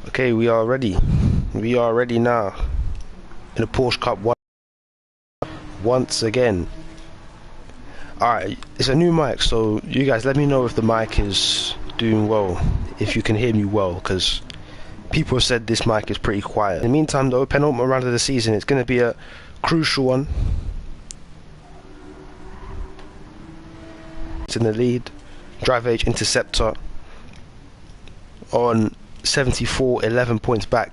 Okay, we are ready. We are ready now in the Porsche Cup once again. Alright, it's a new mic, so you guys let me know if the mic is doing well, if you can hear me well, because people have said this mic is pretty quiet. In the meantime though, penultimate round of the season, it's going to be a crucial one. It's in the lead. Driver H Interceptor on 74, 11 points back.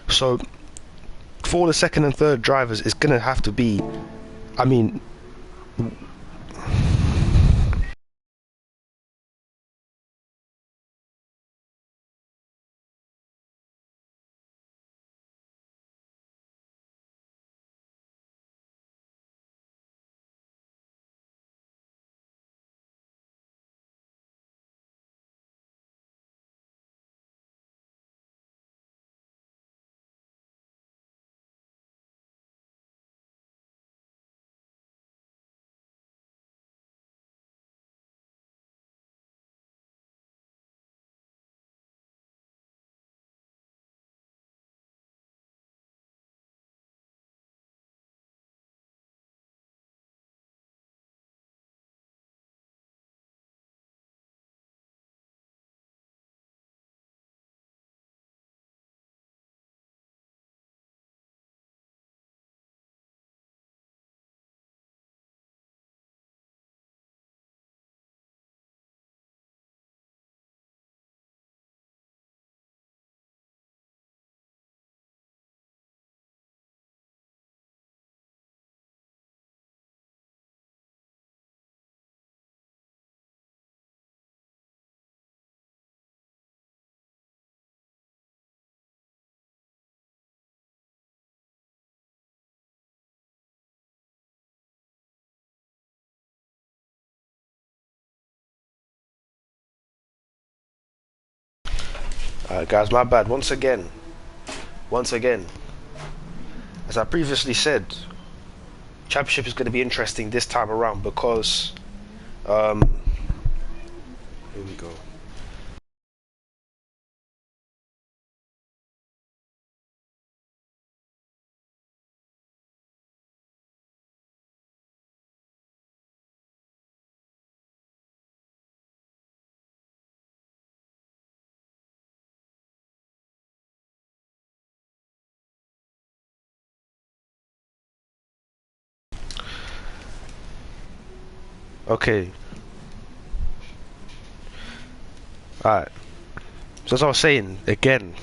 So for the second and third drivers, it's going to have to be, I mean, guys, my bad. Once again, as I previously said, championship is going to be interesting this time around because here we go. Okay. Alright. So as I was saying, again,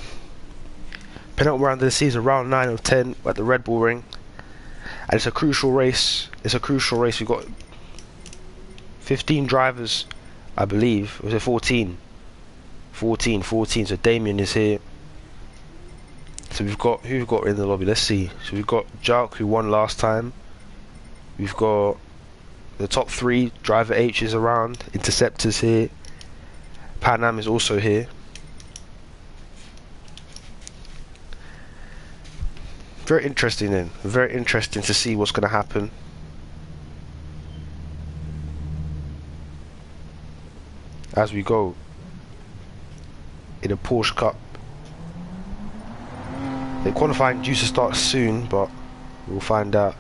penultimate round of the season, round 9 of 10 at the Red Bull Ring. And it's a crucial race. We've got 15 drivers, I believe. Was it 14? 14. So Damien is here. So we've got, who we've got in the lobby? Let's see. So we've got Jark, who won last time. We've got the top 3. Driver H is around. Interceptor's here. Panam is also here. Very interesting then. Very interesting to see what's going to happen. As we go in a Porsche Cup. The qualifying due to start soon, but we'll find out.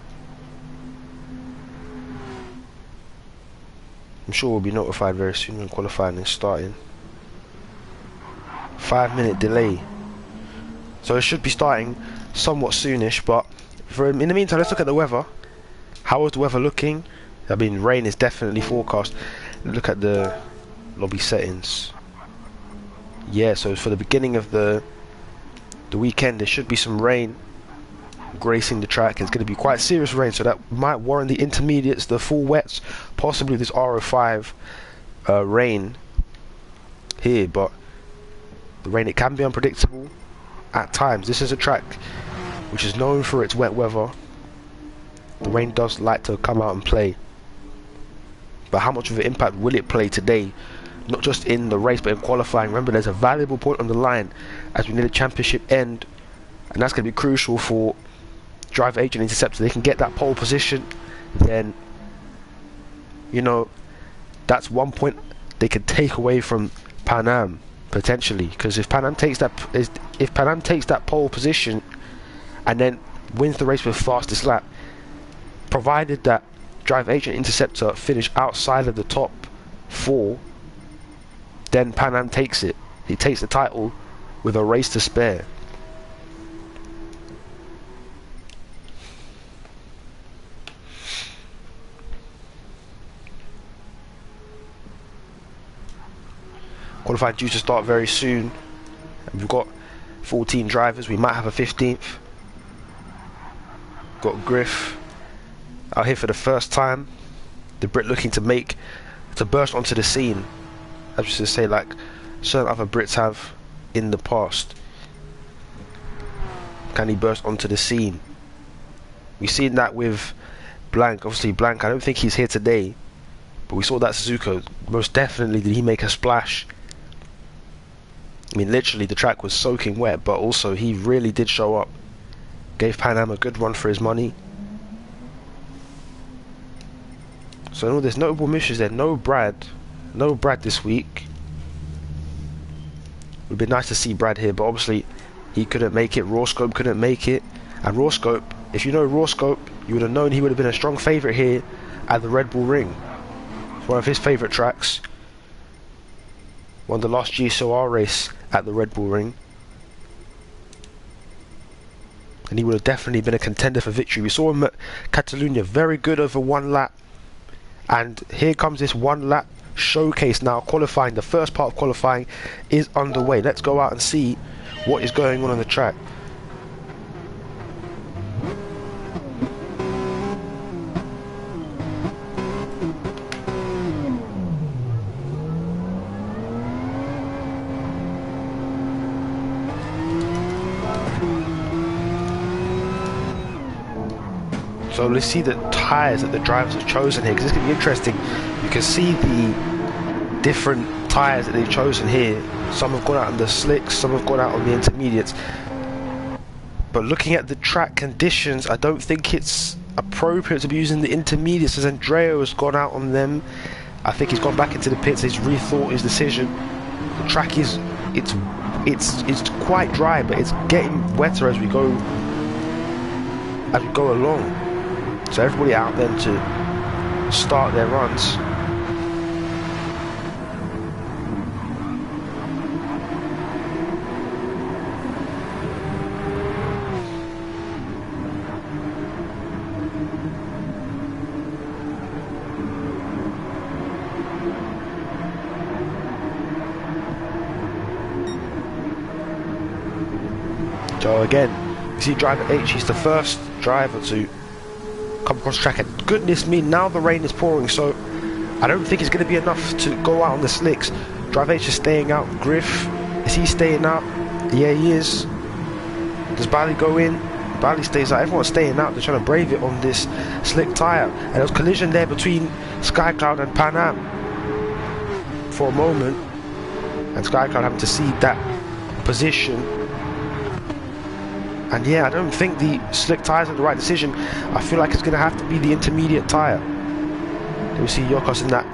I'm sure we'll be notified very soon when qualifying is starting. 5-minute delay. So it should be starting somewhat soonish, but in the meantime, let's look at the weather. How is the weather looking? I mean, rain is definitely forecast. Look at the lobby settings. Yeah, so for the beginning of the weekend, there should be some rain gracing the track. It's going to be quite serious rain, so that might warrant the intermediates, the full wets, possibly this RO5 rain here. But the rain, it can be unpredictable at times. This is a track which is known for its wet weather. The rain does like to come out and play, but how much of an impact will it play today? not just in the race but in qualifying. Remember, there's a valuable point on the line as we near the championship end, and that's going to be crucial for Driver H and Interceptor. They can get that pole position, then you know that's 1 point they could take away from Pan Am potentially, because if Pan Am takes that pole position and then wins the race with fastest lap, provided that Driver H and Interceptor finish outside of the top 4, then Pan Am takes it. He takes the title with a race to spare. Qualifying due to start very soon. We've got 14 drivers. We might have a 15th. Got Griff out here for the first time. The Brit looking to burst onto the scene. I was just to say, like certain other Brits have in the past. Can he burst onto the scene? We've seen that with Blank. Obviously Blank, I don't think he's here today, but we saw that Suzuka. Most definitely did he make a splash. I mean, literally the track was soaking wet, but also he really did show up. Gave Pan Am a good run for his money. So no, there's notable missions there. No Brad this week. It would be nice to see Brad here, but obviously he couldn't make it. Rawscope couldn't make it, and Rawscope, if you know Rawscope, you would have known he would have been a strong favourite here at the Red Bull Ring. It's one of his favourite tracks. Won the last GCOR race at the Red Bull Ring, and he would have definitely been a contender for victory. We saw him at Catalonia, very good over 1 lap, and here comes this 1 lap showcase now. Qualifying, the first part of qualifying is underway. Let's go out and see what is going on the track. So let's see the tyres that the drivers have chosen here, because it's going to be interesting. You can see the different tyres that they've chosen here. Some have gone out on the slicks, some have gone out on the intermediates. But looking at the track conditions, I don't think it's appropriate to be using the intermediates, as Andrea has gone out on them. I think he's gone back into the pits, he's rethought his decision. The track is, it's quite dry, but it's getting wetter as we go along. So everybody out then to start their runs. So again, you see driver H, he's the first driver to come across the track, and goodness me, now the rain is pouring, so I don't think it's going to be enough to go out on the slicks. Driver H is staying out. Griff, is he staying out? Yeah, he is. Does Bali go in? Bali stays out. Everyone's staying out. They're trying to brave it on this slick tyre, and there was collision there between Skycloud and Pan Am for a moment, and Skycloud having to cede that position. And yeah, I don't think the slick tyres are the right decision. I feel like it's going to have to be the intermediate tyre. Then we see Yokos in that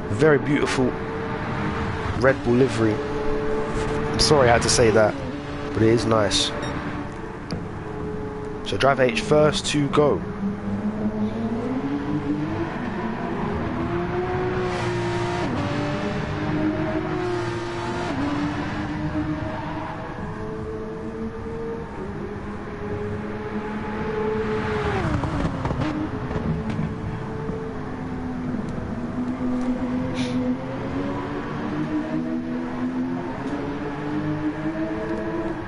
very beautiful Red Bull livery. I'm sorry I had to say that, but it is nice. So driver H first to go.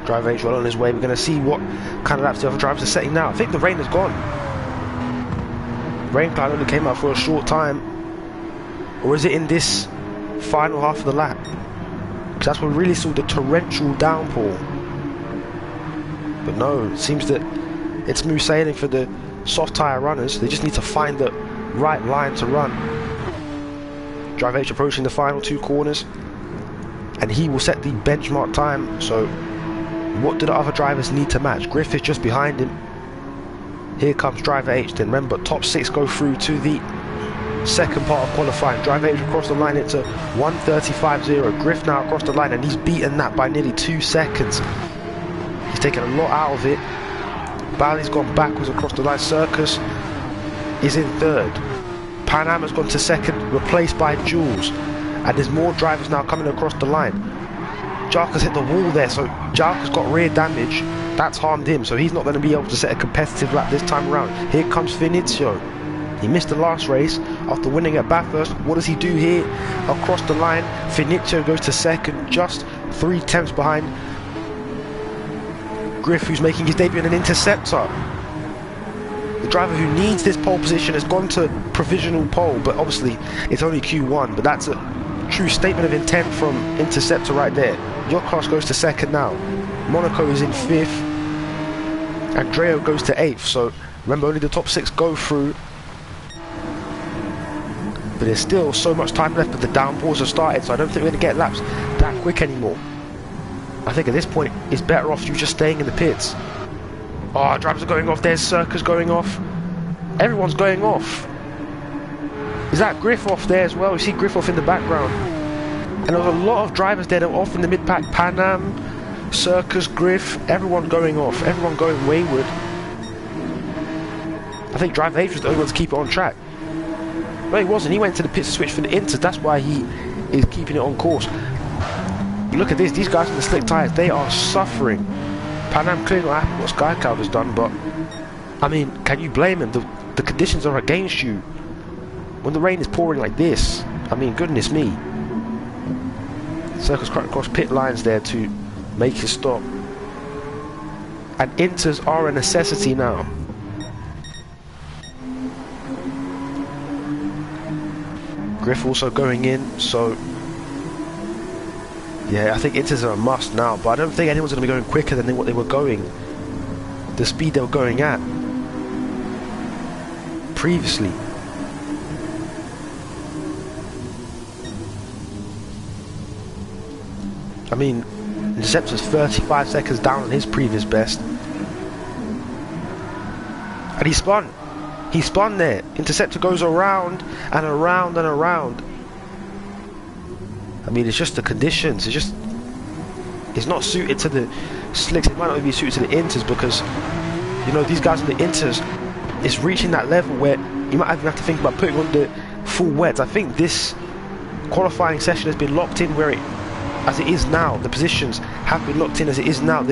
Driver H well on his way. We're going to see what kind of laps the other drivers are setting now. I think the rain has gone. Rain cloud only came out for a short time. Or is it in this final half of the lap? Because that's when we really saw the torrential downpour. But no, it seems that it's smooth sailing for the soft tyre runners. They just need to find the right line to run. Driver H approaching the final 2 corners, and he will set the benchmark time. So what do the other drivers need to match? Griff is just behind him. Here comes Driver H. Then remember, top 6 go through to the second part of qualifying. Driver H across the line into 1:35.0. Griff now across the line, and he's beaten that by nearly 2 seconds. He's taken a lot out of it. Bali's gone backwards across the line. Circus is in 3rd. Pan Am has gone to 2nd, replaced by Jules. And there's more drivers now coming across the line. Jarka's hit the wall there, so Jarka's got rear damage. That's harmed him, so he's not going to be able to set a competitive lap this time around. Here comes Finizio. He missed the last race after winning at Bathurst. What does he do here? Across the line, Finizio goes to 2nd, just 3 tenths behind Griff, who's making his debut in an Interceptor. The driver who needs this pole position has gone to provisional pole, but obviously it's only Q1, but that's a true statement of intent from Interceptor right there. Your class goes to 2nd now. Monaco is in 5th. Andreo goes to 8th, so remember, only the top 6 go through. But there's still so much time left, but the downpours have started, so I don't think we're going to get laps that quick anymore. I think at this point it's better off you just staying in the pits. Oh, drivers are going off. There's Circus going off. Everyone's going off. Is that Griff off there as well? You see Griff off in the background. And there was a lot of drivers there that were off in the mid-pack. Pan Am, Circus, Griff, everyone going off. Everyone going wayward. I think Driver H was the only one to keep it on track. No, he wasn't. He went to the pits to switch for the Inters. That's why he is keeping it on course. Look at this. These guys in the slick tyres, they are suffering. Pan Am clearly not happy what Sky Cloud has done, but I mean, can you blame him? The conditions are against you. When the rain is pouring like this, I mean, goodness me. Circus cut across pit lines there to make his stop. And Inters are a necessity now. Griff also going in, so yeah, I think Inters are a must now, but I don't think anyone's going to be going quicker than what they were going, the speed they were going at previously. I mean, Interceptor's 35 seconds down on his previous best. And he spun. He spun there. Interceptor goes around and around and around. I mean, it's just the conditions. It's not suited to the slicks. It might not be suited to the Inters because, you know, these guys in the Inters, it's reaching that level where you might even have to think about putting on the full wets. I think this qualifying session has been locked in where as it is now. The positions have been locked in as it is now.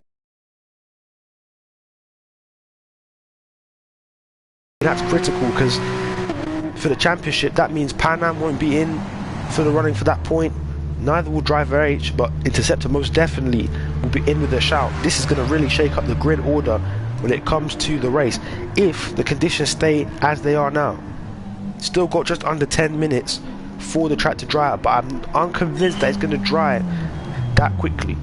That's critical because for the championship, that means Pan Am won't be in for the running for that point. Neither will Driver H, but Interceptor most definitely will be in with a shout. This is going to really shake up the grid order when it comes to the race, if the conditions stay as they are now. Still got just under 10 minutes for the track to dry out, but I'm unconvinced that it's going to dry that quickly.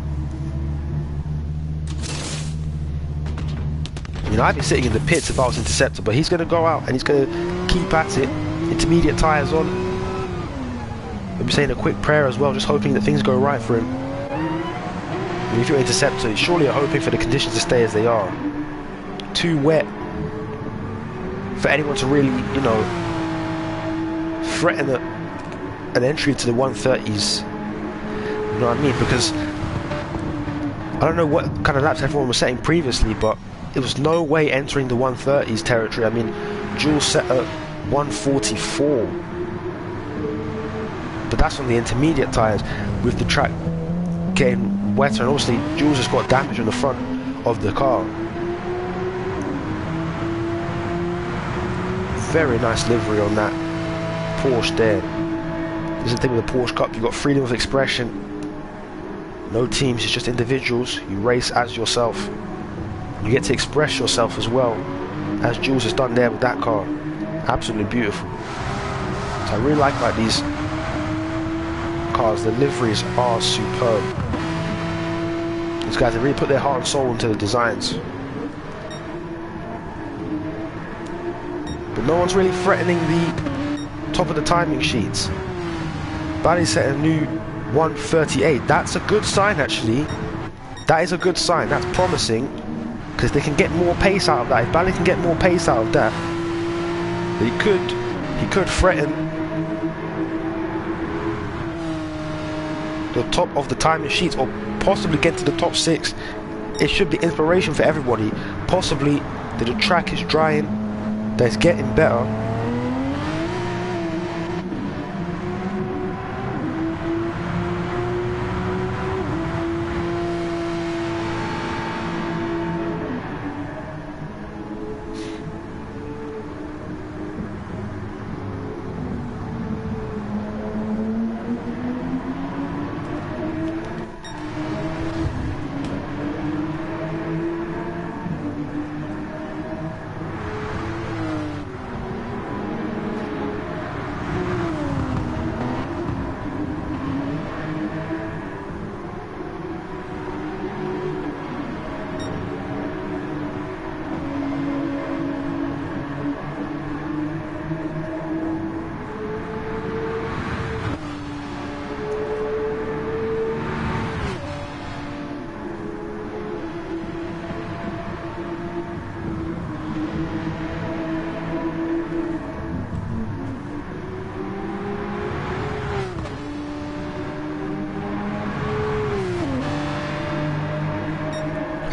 You know, I'd be sitting in the pits if I was Interceptor, but he's going to go out and he's going to keep at it. Intermediate tyres on. Maybe saying a quick prayer as well, just hoping that things go right for him. I mean, if you're Interceptor, surely you're hoping for the conditions to stay as they are. Too wet for anyone to really, you know, threaten an entry into the 130s. You know what I mean? Because I don't know what kind of laps everyone was setting previously, but there was no way entering the 130s territory. I mean, Jules set at 144. But that's on the intermediate tyres, with the track getting wetter, and obviously Jules has got damage on the front of the car. Very nice livery on that Porsche there. This is the thing with the Porsche Cup, you've got freedom of expression. No teams, it's just individuals. You race as yourself. You get to express yourself as well, as Jules has done there with that car. Absolutely beautiful. So I really like these cars. The liveries are superb. These guys have really put their heart and soul into the designs. But no one's really threatening the top of the timing sheets. Bally set a new 1:38. That's a good sign, actually. That is a good sign. That's promising, because they can get more pace out of that. If Bally can get more pace out of that, he could threaten the top of the timing sheets, or possibly get to the top 6. It should be inspiration for everybody. Possibly that the track is drying, that it's getting better.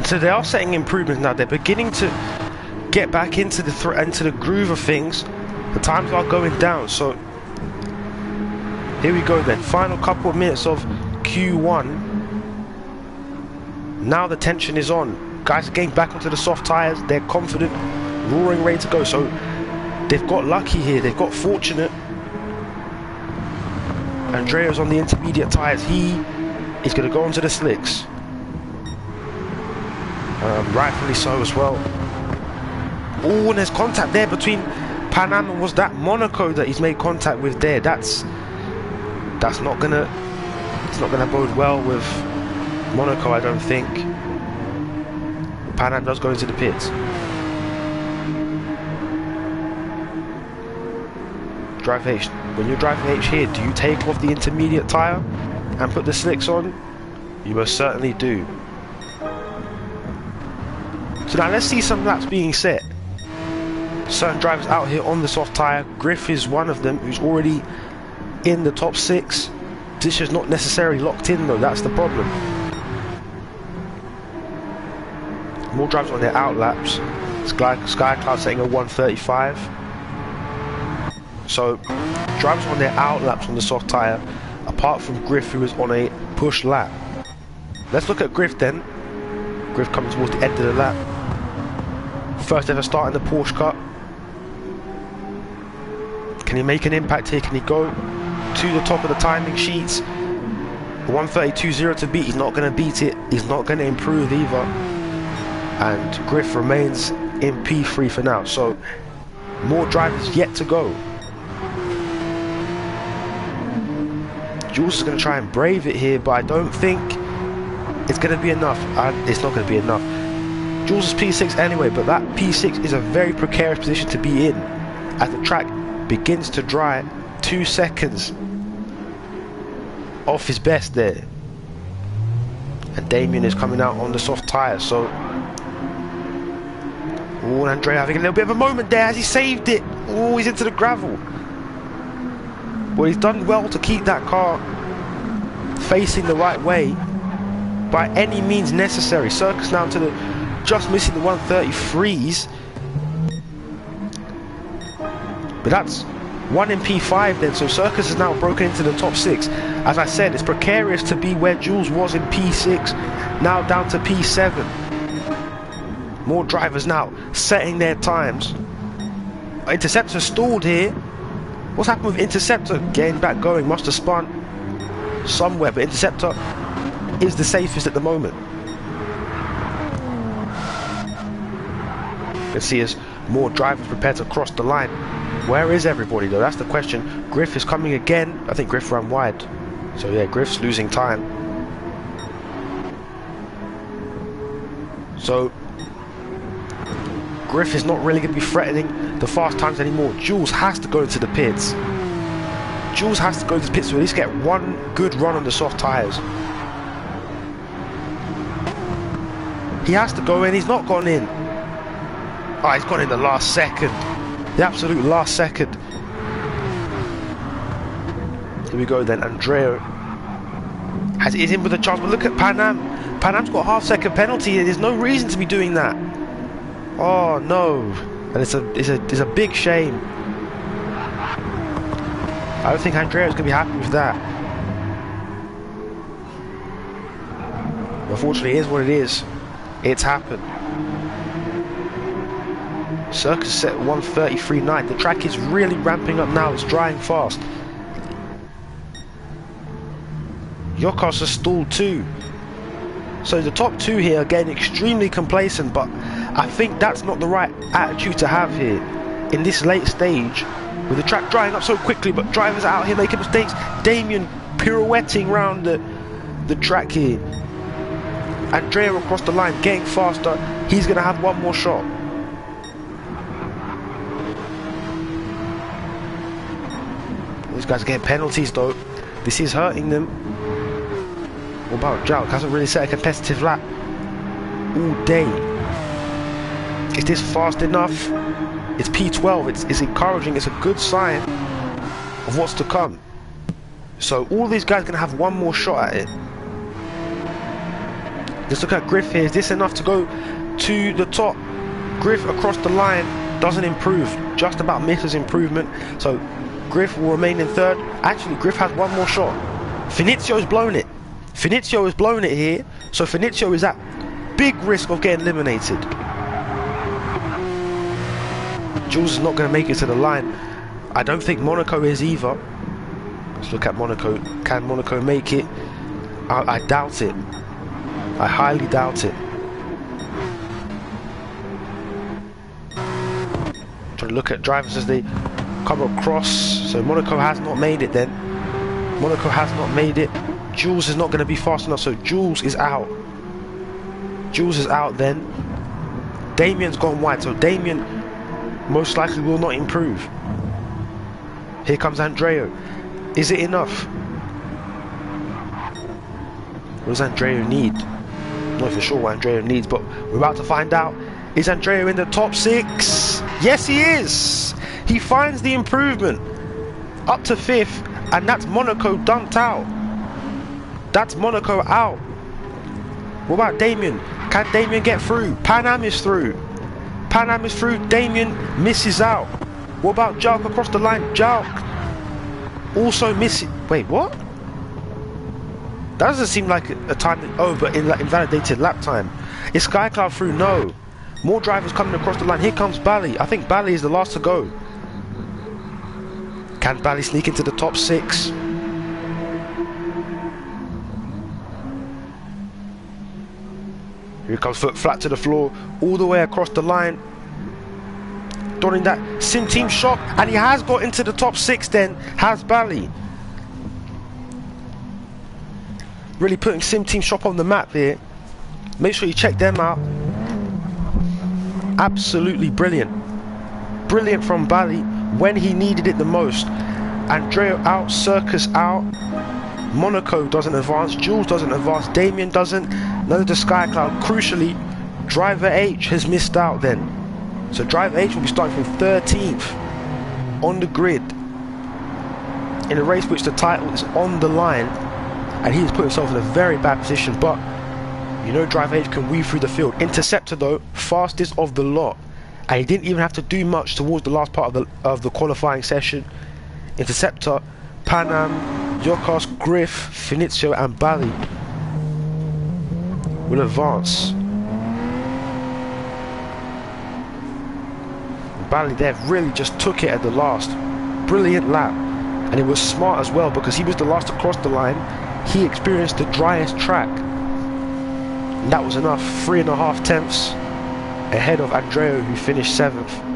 So they are setting improvements now. They're beginning to get back into the groove of things. The times are going down. So here we go then. Final couple of minutes of Q1. Now the tension is on. Guys are getting back onto the soft tires. They're confident, roaring, ready to go. So they've got lucky here. They've got fortunate. Andrea's on the intermediate tires. He is going to go onto the slicks. Rightfully so as well. Oh, and there's contact there between Pan Am and was that Monaco that he's made contact with there. That's not gonna bode well with Monaco, I don't think. Pan Am does go into the pits. Drive H. When you're driving H here, do you take off the intermediate tyre and put the slicks on? You most certainly do. So now let's see some laps being set. Certain drivers out here on the soft tyre. Griff is one of them who's already in the top 6. Position's not necessarily locked in though, that's the problem. More drivers on their out laps. Sky Cloud setting a 1:35. So drivers on their out laps on the soft tyre, apart from Griff who is on a push lap. Let's look at Griff then. Griff coming towards the end of the lap. First ever start in the Porsche Cup. Can he make an impact here? Can he go to the top of the timing sheets? 1:32.0 to beat. He's not going to beat it. He's not going to improve either. And Griff remains in P3 for now. So more drivers yet to go. Jules is going to try and brave it here, but I don't think it's going to be enough. It's not going to be enough. Jules is P6 anyway, but that P6 is a very precarious position to be in as the track begins to dry. 2 seconds off his best there. And Damien is coming out on the soft tyres, so... Oh, and Andrea having a little bit of a moment there as he saved it. Oh, he's into the gravel. Well, he's done well to keep that car facing the right way by any means necessary. Circus now to the... just missing the 1:33s. But that's 1 in P5 then, so Circus is now broken into the top 6. As I said, it's precarious to be where Jules was in P6, now down to P7. More drivers now setting their times. Interceptor stalled here. What's happened with Interceptor? Getting back going, must have spun somewhere, but Interceptor is the safest at the moment. Let's see as more drivers prepare to cross the line. Where is everybody though? That's the question. Griff is coming again. I think Griff ran wide. So yeah, Griff's losing time. So Griff is not really going to be threatening the fast times anymore. Jules has to go into the pits. Jules has to go to the pits to at least get one good run on the soft tyres. He has to go in, he's not gone in. Oh, he's gone in the last second. The absolute last second. Here we go then, Andrea is in with a chance, but look at Pan Am. Pan Am's got a half-second penalty. There's no reason to be doing that. Oh no, and it's a big shame. I don't think Andrea's gonna be happy with that. Unfortunately, it is what it is. It's happened. Circus set 1:33.9. The track is really ramping up now. It's drying fast. Your cars are stalled too. So the top two here are getting extremely complacent, but I think that's not the right attitude to have here in this late stage with the track drying up so quickly, but drivers out here making mistakes. Damien pirouetting around the track here. Andrea across the line getting faster. He's going to have one more shot. These guys are getting penalties though. This is hurting them. What about Jalk? Hasn't really set a competitive lap all day. Is this fast enough? It's P12. It's encouraging. It's a good sign of what's to come. So all these guys are going to have one more shot at it. Let's look at Griff here. Is this enough to go to the top? Griff across the line doesn't improve. Just about misses improvement. So Griff will remain in third. Actually, Griff has one more shot. Finizio's blown it. Finizio has blown it here. So Finizio is at big risk of getting eliminated. Jules is not going to make it to the line. I don't think Monaco is either. Let's look at Monaco. Can Monaco make it? I doubt it. I highly doubt it. Trying to look at drivers as they come across. So Monaco has not made it then. Monaco has not made it. Jules is not going to be fast enough, so Jules is out. Jules is out then. Damien's gone wide, so Damien most likely will not improve. Here comes Andrea. Is it enough? What does Andrea need? I'm not even sure what Andrea needs, but we're about to find out. Is Andrea in the top 6? Yes, he is! He finds the improvement. Up to 5th, and that's Monaco dumped out. That's Monaco out. What about Damien? Can Damien get through? Pan Am is through. Pan Am is through. Damien misses out. What about Jalk across the line? Jalk also missing. Wait, what? That doesn't seem like a time that, oh, but invalidated lap time. Is Sky Cloud through? No. More drivers coming across the line. Here comes Bally. I think Bally is the last to go. Can Bally sneak into the top 6? Here comes foot flat to the floor, all the way across the line. Donning that Sim Team shock, and he has got into the top 6 then, has Bally. Really putting Sim Team Shop on the map here. Make sure you check them out. Absolutely brilliant. Brilliant from Bally when he needed it the most. Andrea out, Circus out. Monaco doesn't advance, Jules doesn't advance, Damien doesn't, neither does Sky Cloud. Crucially, Driver H has missed out then. So Driver H will be starting from 13th on the grid in a race which the title is on the line, and he has put himself in a very bad position, but you know Driver H can weave through the field. Interceptor though, fastest of the lot, and he didn't even have to do much towards the last part of the qualifying session. Interceptor, Pan Am, Yokas, Griff, Finizio and Bally will advance. Bally there really just took it at the last. Brilliant lap, and it was smart as well because he was the last to cross the line. He experienced the driest track, and that was enough. 3.5 tenths ahead of Andrea, who finished 7th.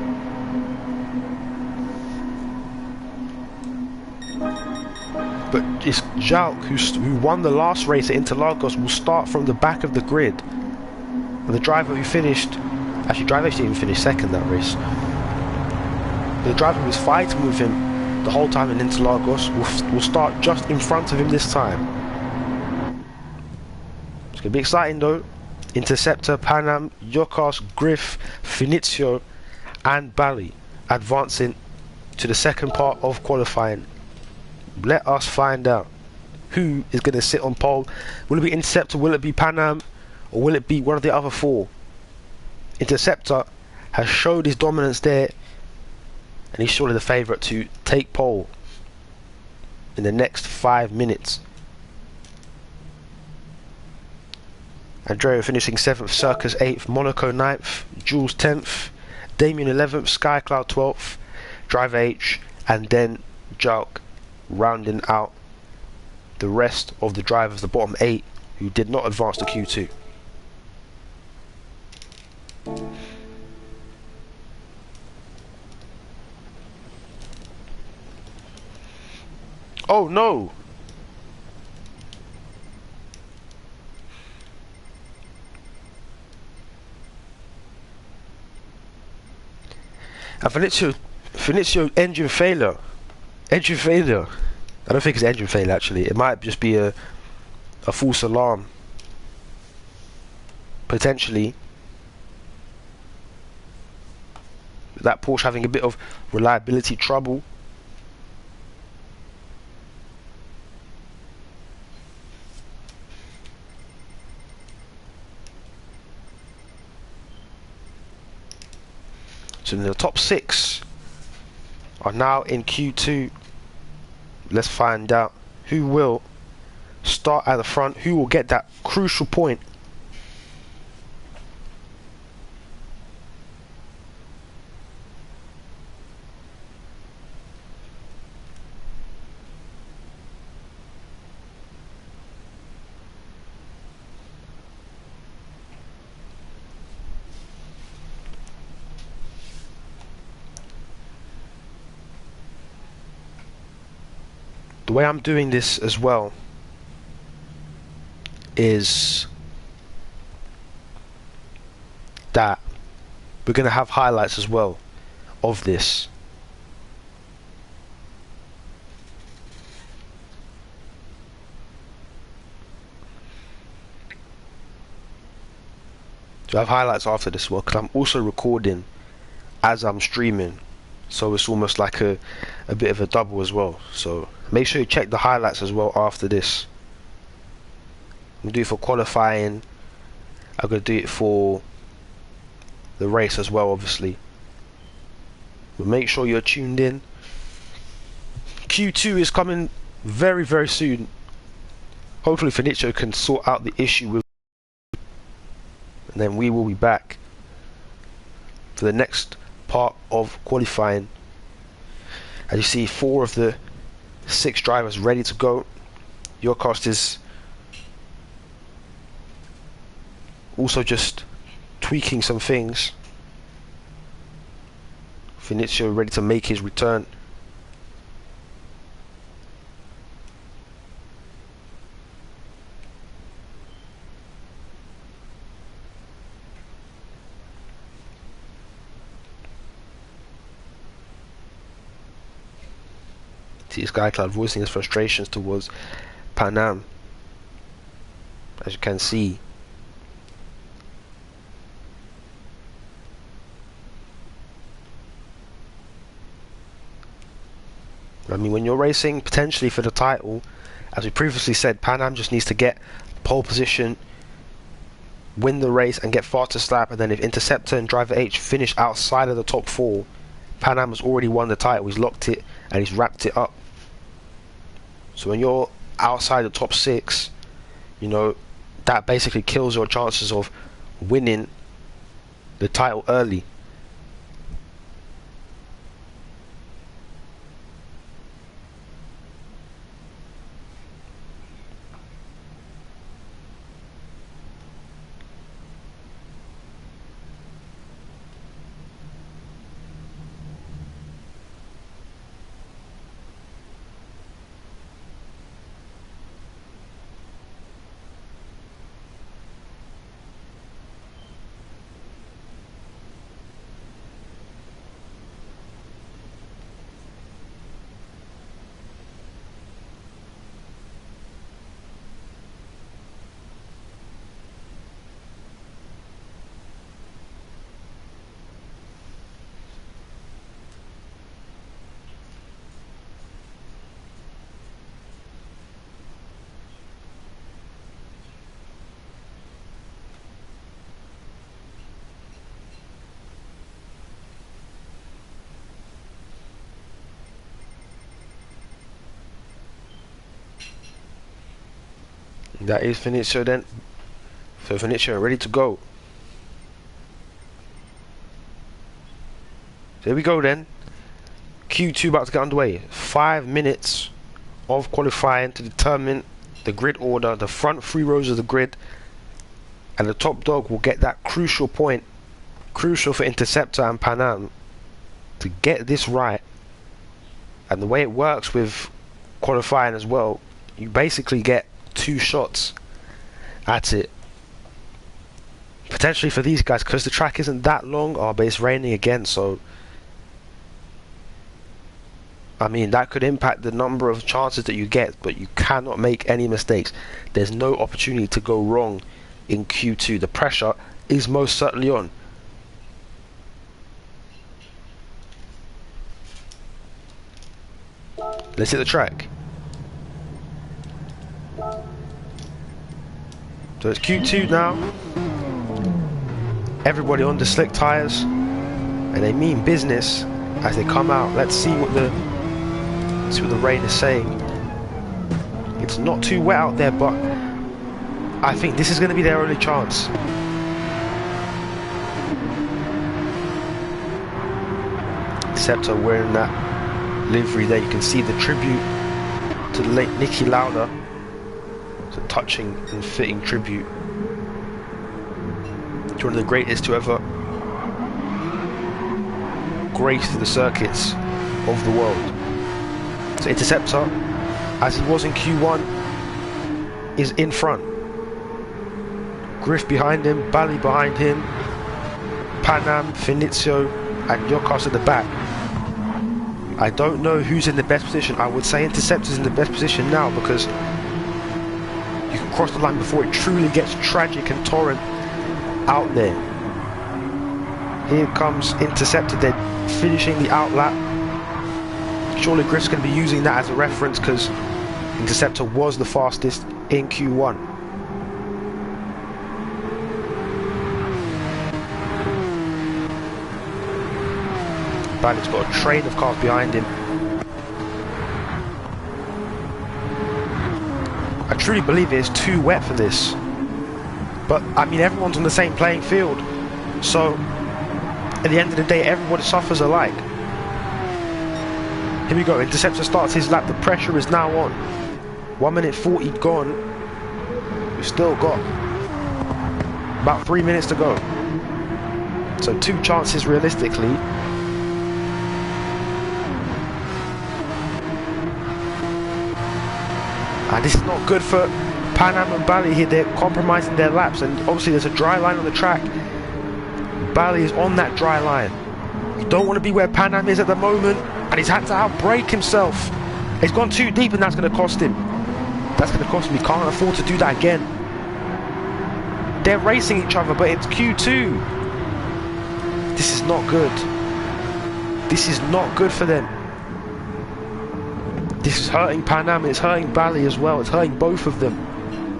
But it's Jalk who won the last race at Interlagos will start from the back of the grid. And the driver who finished, actually Driver H didn't even finish 2nd that race. The driver who was fighting with him the whole time in Interlagos. We'll start just in front of him this time. It's going to be exciting though. Interceptor, Panam, Yokas, Griff, Finizio and Bali advancing to the second part of qualifying. Let us find out who is going to sit on pole. Will it be Interceptor, will it be Panam, or will it be one of the other four? Interceptor has showed his dominance there, and he's surely the favourite to take pole in the next 5 minutes. Andrea finishing 7th, Circus 8th, Monaco 9th, Jules 10th, Damien 11th, Skycloud 12th, Driver H, and then Jalk rounding out the rest of the drivers, the bottom 8 who did not advance to Q2. Oh no! And Finizio engine failure. Engine failure. I don't think it's engine failure actually. It might just be a false alarm. Potentially. That Porsche having a bit of reliability trouble. So the top 6 are now in Q2. Let's find out who will start at the front, who will get that crucial point. The way I'm doing this as well is that we're going to have highlights as well of this. So I have highlights after this as well, because I'm also recording as I'm streaming, so it's almost like a bit of a double as well. So make sure you check the highlights as well after this. I'm going to do it for qualifying. I'm going to do it for the race as well, obviously. But make sure you're tuned in. Q2 is coming very, very soon. Hopefully Finizio can sort out the issue with, and then we will be back for the next part of qualifying. As you see, 4 of the 6 drivers ready to go. Yokost is also just tweaking some things. Finizio ready to make his return. See Skycloud voicing his frustrations towards Panam, as you can see. I mean, when you're racing potentially for the title, as we previously said, Panam just needs to get pole position, win the race and get fastest lap, and then if Interceptor and Driver H finish outside of the top 4, Panam has already won the title. He's locked it and he's wrapped it up. So when you're outside the top 6, you know, that basically kills your chances of winning the title early. That is Finizio then. So Finizio ready to go. So here we go then. Q2 about to get underway. 5 minutes of qualifying to determine the grid order, the front 3 rows of the grid, and the top dog will get that crucial point, crucial for Interceptor and Pan Am to get this right. And the way it works with qualifying as well, you basically get 2 shots at it. Potentially for these guys, because the track isn't that long. Oh, but it's raining again, so I mean, that could impact the number of chances that you get, but you cannot make any mistakes. There's no opportunity to go wrong in Q2. The pressure is most certainly on. Let's hit the track. So it's Q2 now. Everybody on the slick tyres, and they mean business as they come out. Let's see what the rain is saying. It's not too wet out there, but I think this is going to be their only chance. Interceptor wearing that livery there. You can see the tribute to the late Niki Lauda. It's a touching and fitting tribute to one of the greatest to ever grace the circuits of the world. So Interceptor, as he was in Q1, is in front. Griff behind him, Bali behind him, Pan Am, Finizio and Yokas at the back. I don't know who's in the best position. I would say Interceptor's in the best position now, because you can cross the line before it truly gets tragic and torrent out there. Here comes Interceptor, they're finishing the outlap. Surely Griff's going to be using that as a reference, because Interceptor was the fastest in Q1. Bali's got a train of cars behind him. I truly believe it is too wet for this. But, I mean, everyone's on the same playing field. So, at the end of the day, everybody suffers alike. Here we go, Interceptor starts his lap. The pressure is now on. 1 minute 40 gone. We've still got about 3 minutes to go. So 2 chances realistically. And this is not good for Pan Am and Bali here. They're compromising their laps, and obviously there's a dry line on the track. Bali is on that dry line. You don't want to be where Pan Am is at the moment, and he's had to outbrake himself. He's gone too deep, and that's going to cost him. That's going to cost him. He can't afford to do that again. They're racing each other, but it's Q2. This is not good. This is not good for them. This is hurting Pan Am, it's hurting Bali as well. It's hurting both of them,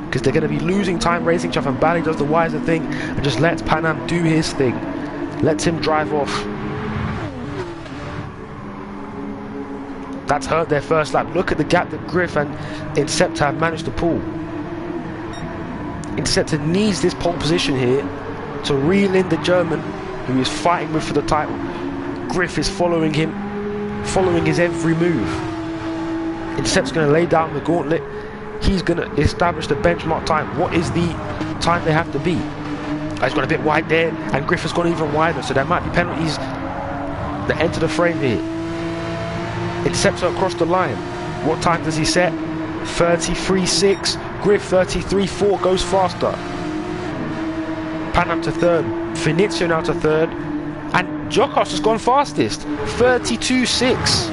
because they're going to be losing time racing each other, and Bali does the wiser thing and just lets Pan Am do his thing. Lets him drive off. That's hurt their first lap. Look at the gap that Griff and Interceptor have managed to pull. Interceptor needs this pole position here to reel in the German who is fighting with for the title. Griff is following him, following his every move. Interceptor's going to lay down the gauntlet. He's going to establish the benchmark time. What is the time they have to be? He's gone a bit wide there, and Griff has gone even wider, so there might be penalties that enter the frame here. Interceptor across the line. What time does he set? 33.6. Griff 33.4, goes faster. Pan Am to third. Finizio now to third. And Yokas has gone fastest. 32.6.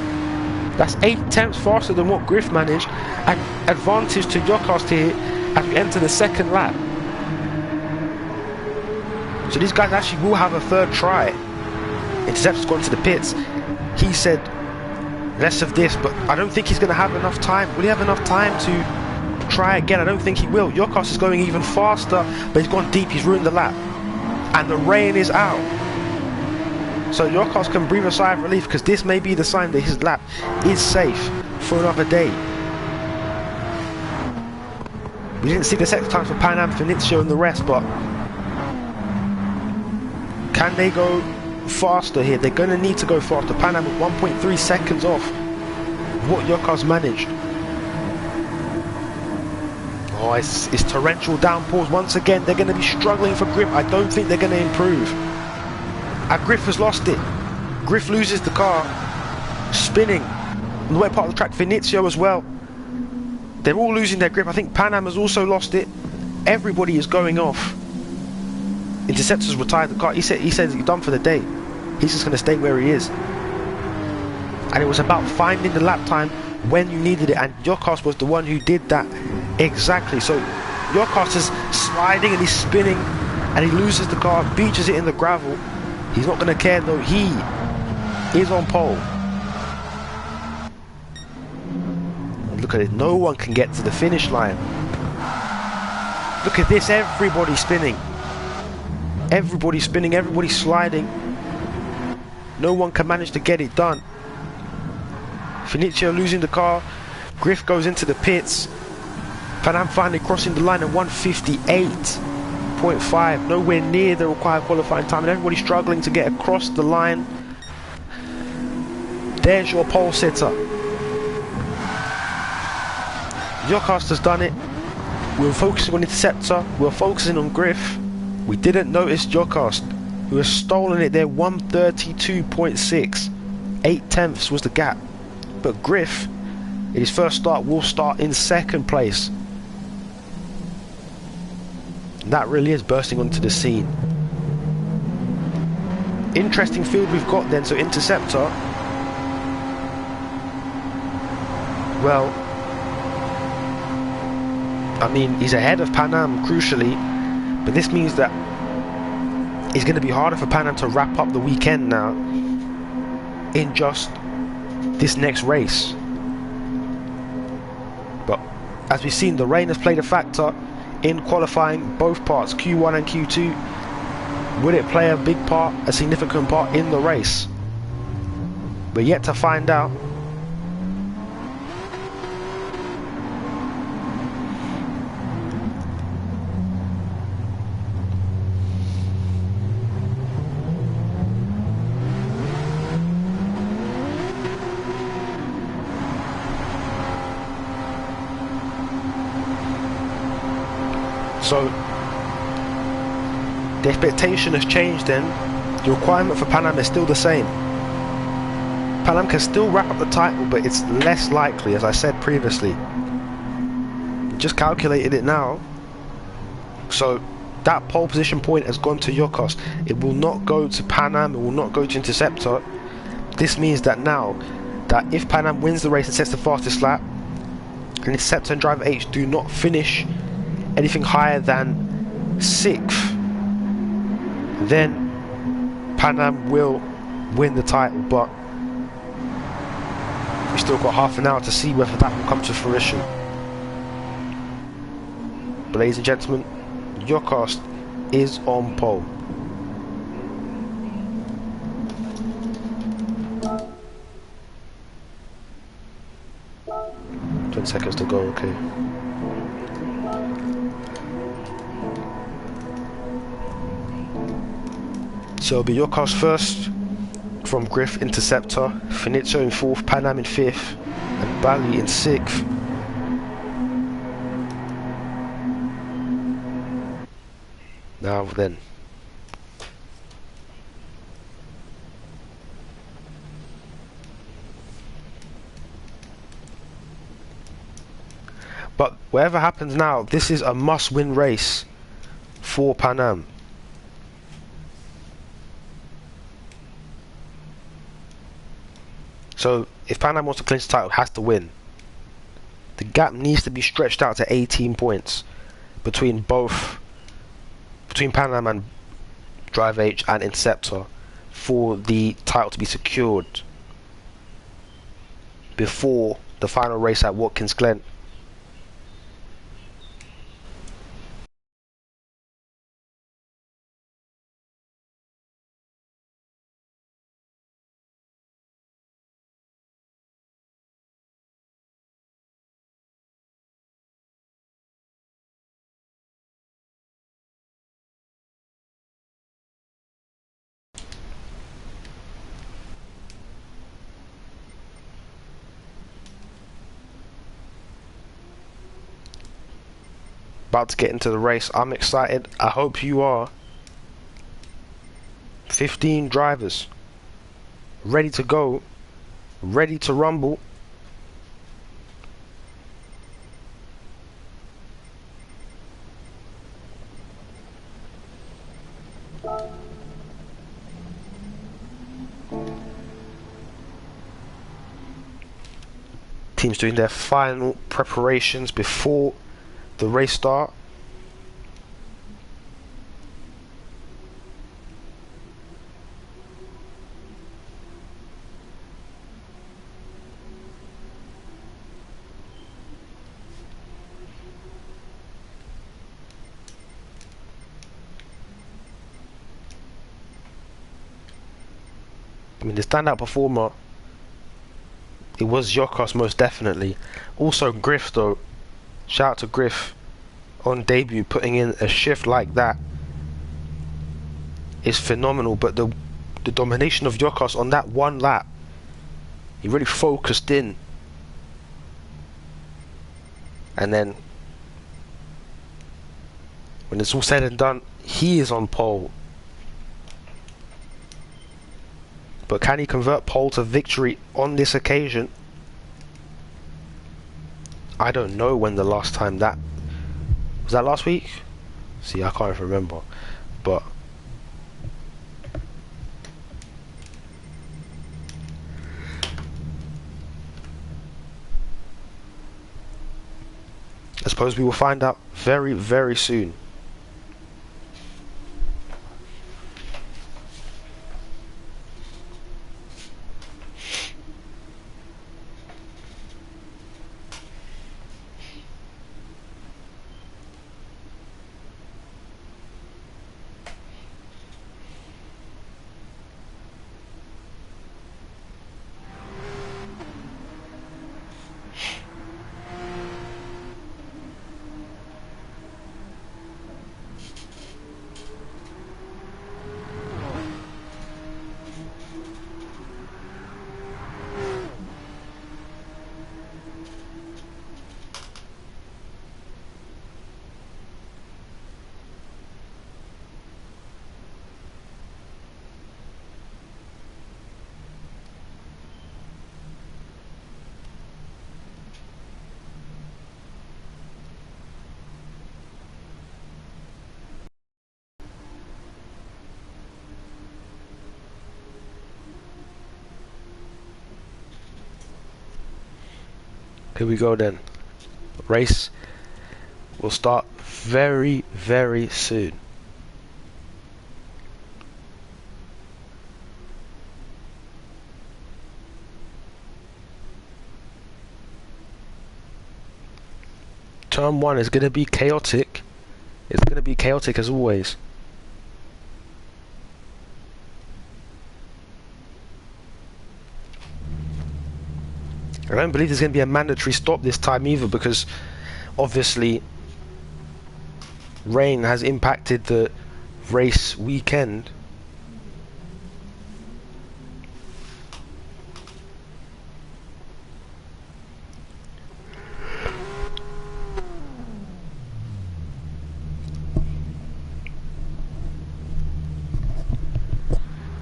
That's 8 tenths faster than what Griff managed. And advantage to Yokas here as we enter the second lap. So these guys actually will have a third try. Interceptor's gone to the pits. He said less of this, but I don't think he's going to have enough time. Will he have enough time to try again? I don't think he will. Yokas is going even faster, but he's gone deep. He's ruined the lap. And the rain is out. So Yokas can breathe a sigh of relief, because this may be the sign that his lap is safe for another day. We didn't see the sector times for Pan Am, Finizio and the rest, but can they go faster here? They're going to need to go faster. Pan Am with 1.3 seconds off what Yokar's managed. Oh, it's torrential downpours once again. They're going to be struggling for grip. I don't think they're going to improve. And Griff has lost it. Griff loses the car, spinning on the wet part of the track. Finizio as well. They're all losing their grip. I think Pan Am has also lost it. Everybody is going off. Interceptor's retired the car. He said he's done for the day. He's just going to stay where he is. And it was about finding the lap time when you needed it, and Yokas was the one who did that exactly. So Yokas is sliding and he's spinning and he loses the car, beaches it in the gravel. He's not going to care though. He is on pole. Look at it, no one can get to the finish line. Look at this, everybody spinning. Everybody's spinning, everybody's sliding. No one can manage to get it done. Finizio losing the car. Griff goes into the pits. Pan Am finally crossing the line at 158.5. Nowhere near the required qualifying time, and everybody's struggling to get across the line. There's your pole sitter. Yokas has done it. We were focusing on Interceptor. We were focusing on Griff. We didn't notice Yokas, who has stolen it there. 132.6. 8/10 was the gap. But Griff, in his first start, will start in second place. And that really is bursting onto the scene. Interesting field we've got then. So Interceptor, well, I mean, he's ahead of Pan Am crucially, but this means that it's going to be harder for Pan Am to wrap up the weekend now in just this next race. But as we've seen, the rain has played a factor in qualifying both parts, Q1 and Q2. Will it play a big part, a significant part in the race? We're yet to find out. So the expectation has changed then. The requirement for Pan Am is still the same. Pan Am can still wrap up the title, but it's less likely, as I said previously. Just calculated it now. So that pole position point has gone to Yokas. It will not go to Pan Am, it will not go to Interceptor. This means that now, that if Pan Am wins the race and sets the fastest lap, and Interceptor and Driver H do not finish anything higher than 6th, then Pan Am will win the title. But we've still got half an hour to see whether that will come to fruition. But ladies and gentlemen, Yokas is on pole. Seconds to go, okay. So it'll be Yokas first, from Griff, Interceptor, Finizio in 4th, Pan Am in 5th, and Bali in 6th. Now then. But whatever happens now, this is a must-win race for Pan Am. So if Pan Am wants to clinch the title, it has to win. The gap needs to be stretched out to 18 points between Pan Am and Drive H and Interceptor for the title to be secured before the final race at Watkins Glen. About to get into the race. I'm excited. I hope you are. 15 drivers ready to go, ready to rumble. Teams doing their final preparations before the race start. I mean, the standout performer, it was GCOR most definitely. Also Griff though, shout out to Griff on debut, putting in a shift like that is phenomenal. But the domination of GCOR on that one lap, he really focused in, and then when it's all said and done, he is on pole. But can he convert pole to victory on this occasion? I don't know when the last time that was. That last week? See, I can't even remember. But I suppose we will find out very, very soon. Here we go then. Race will start very, very soon. Turn 1 is going to be chaotic. It's going to be chaotic as always. I don't believe there's going to be a mandatory stop this time either, because obviously rain has impacted the race weekend.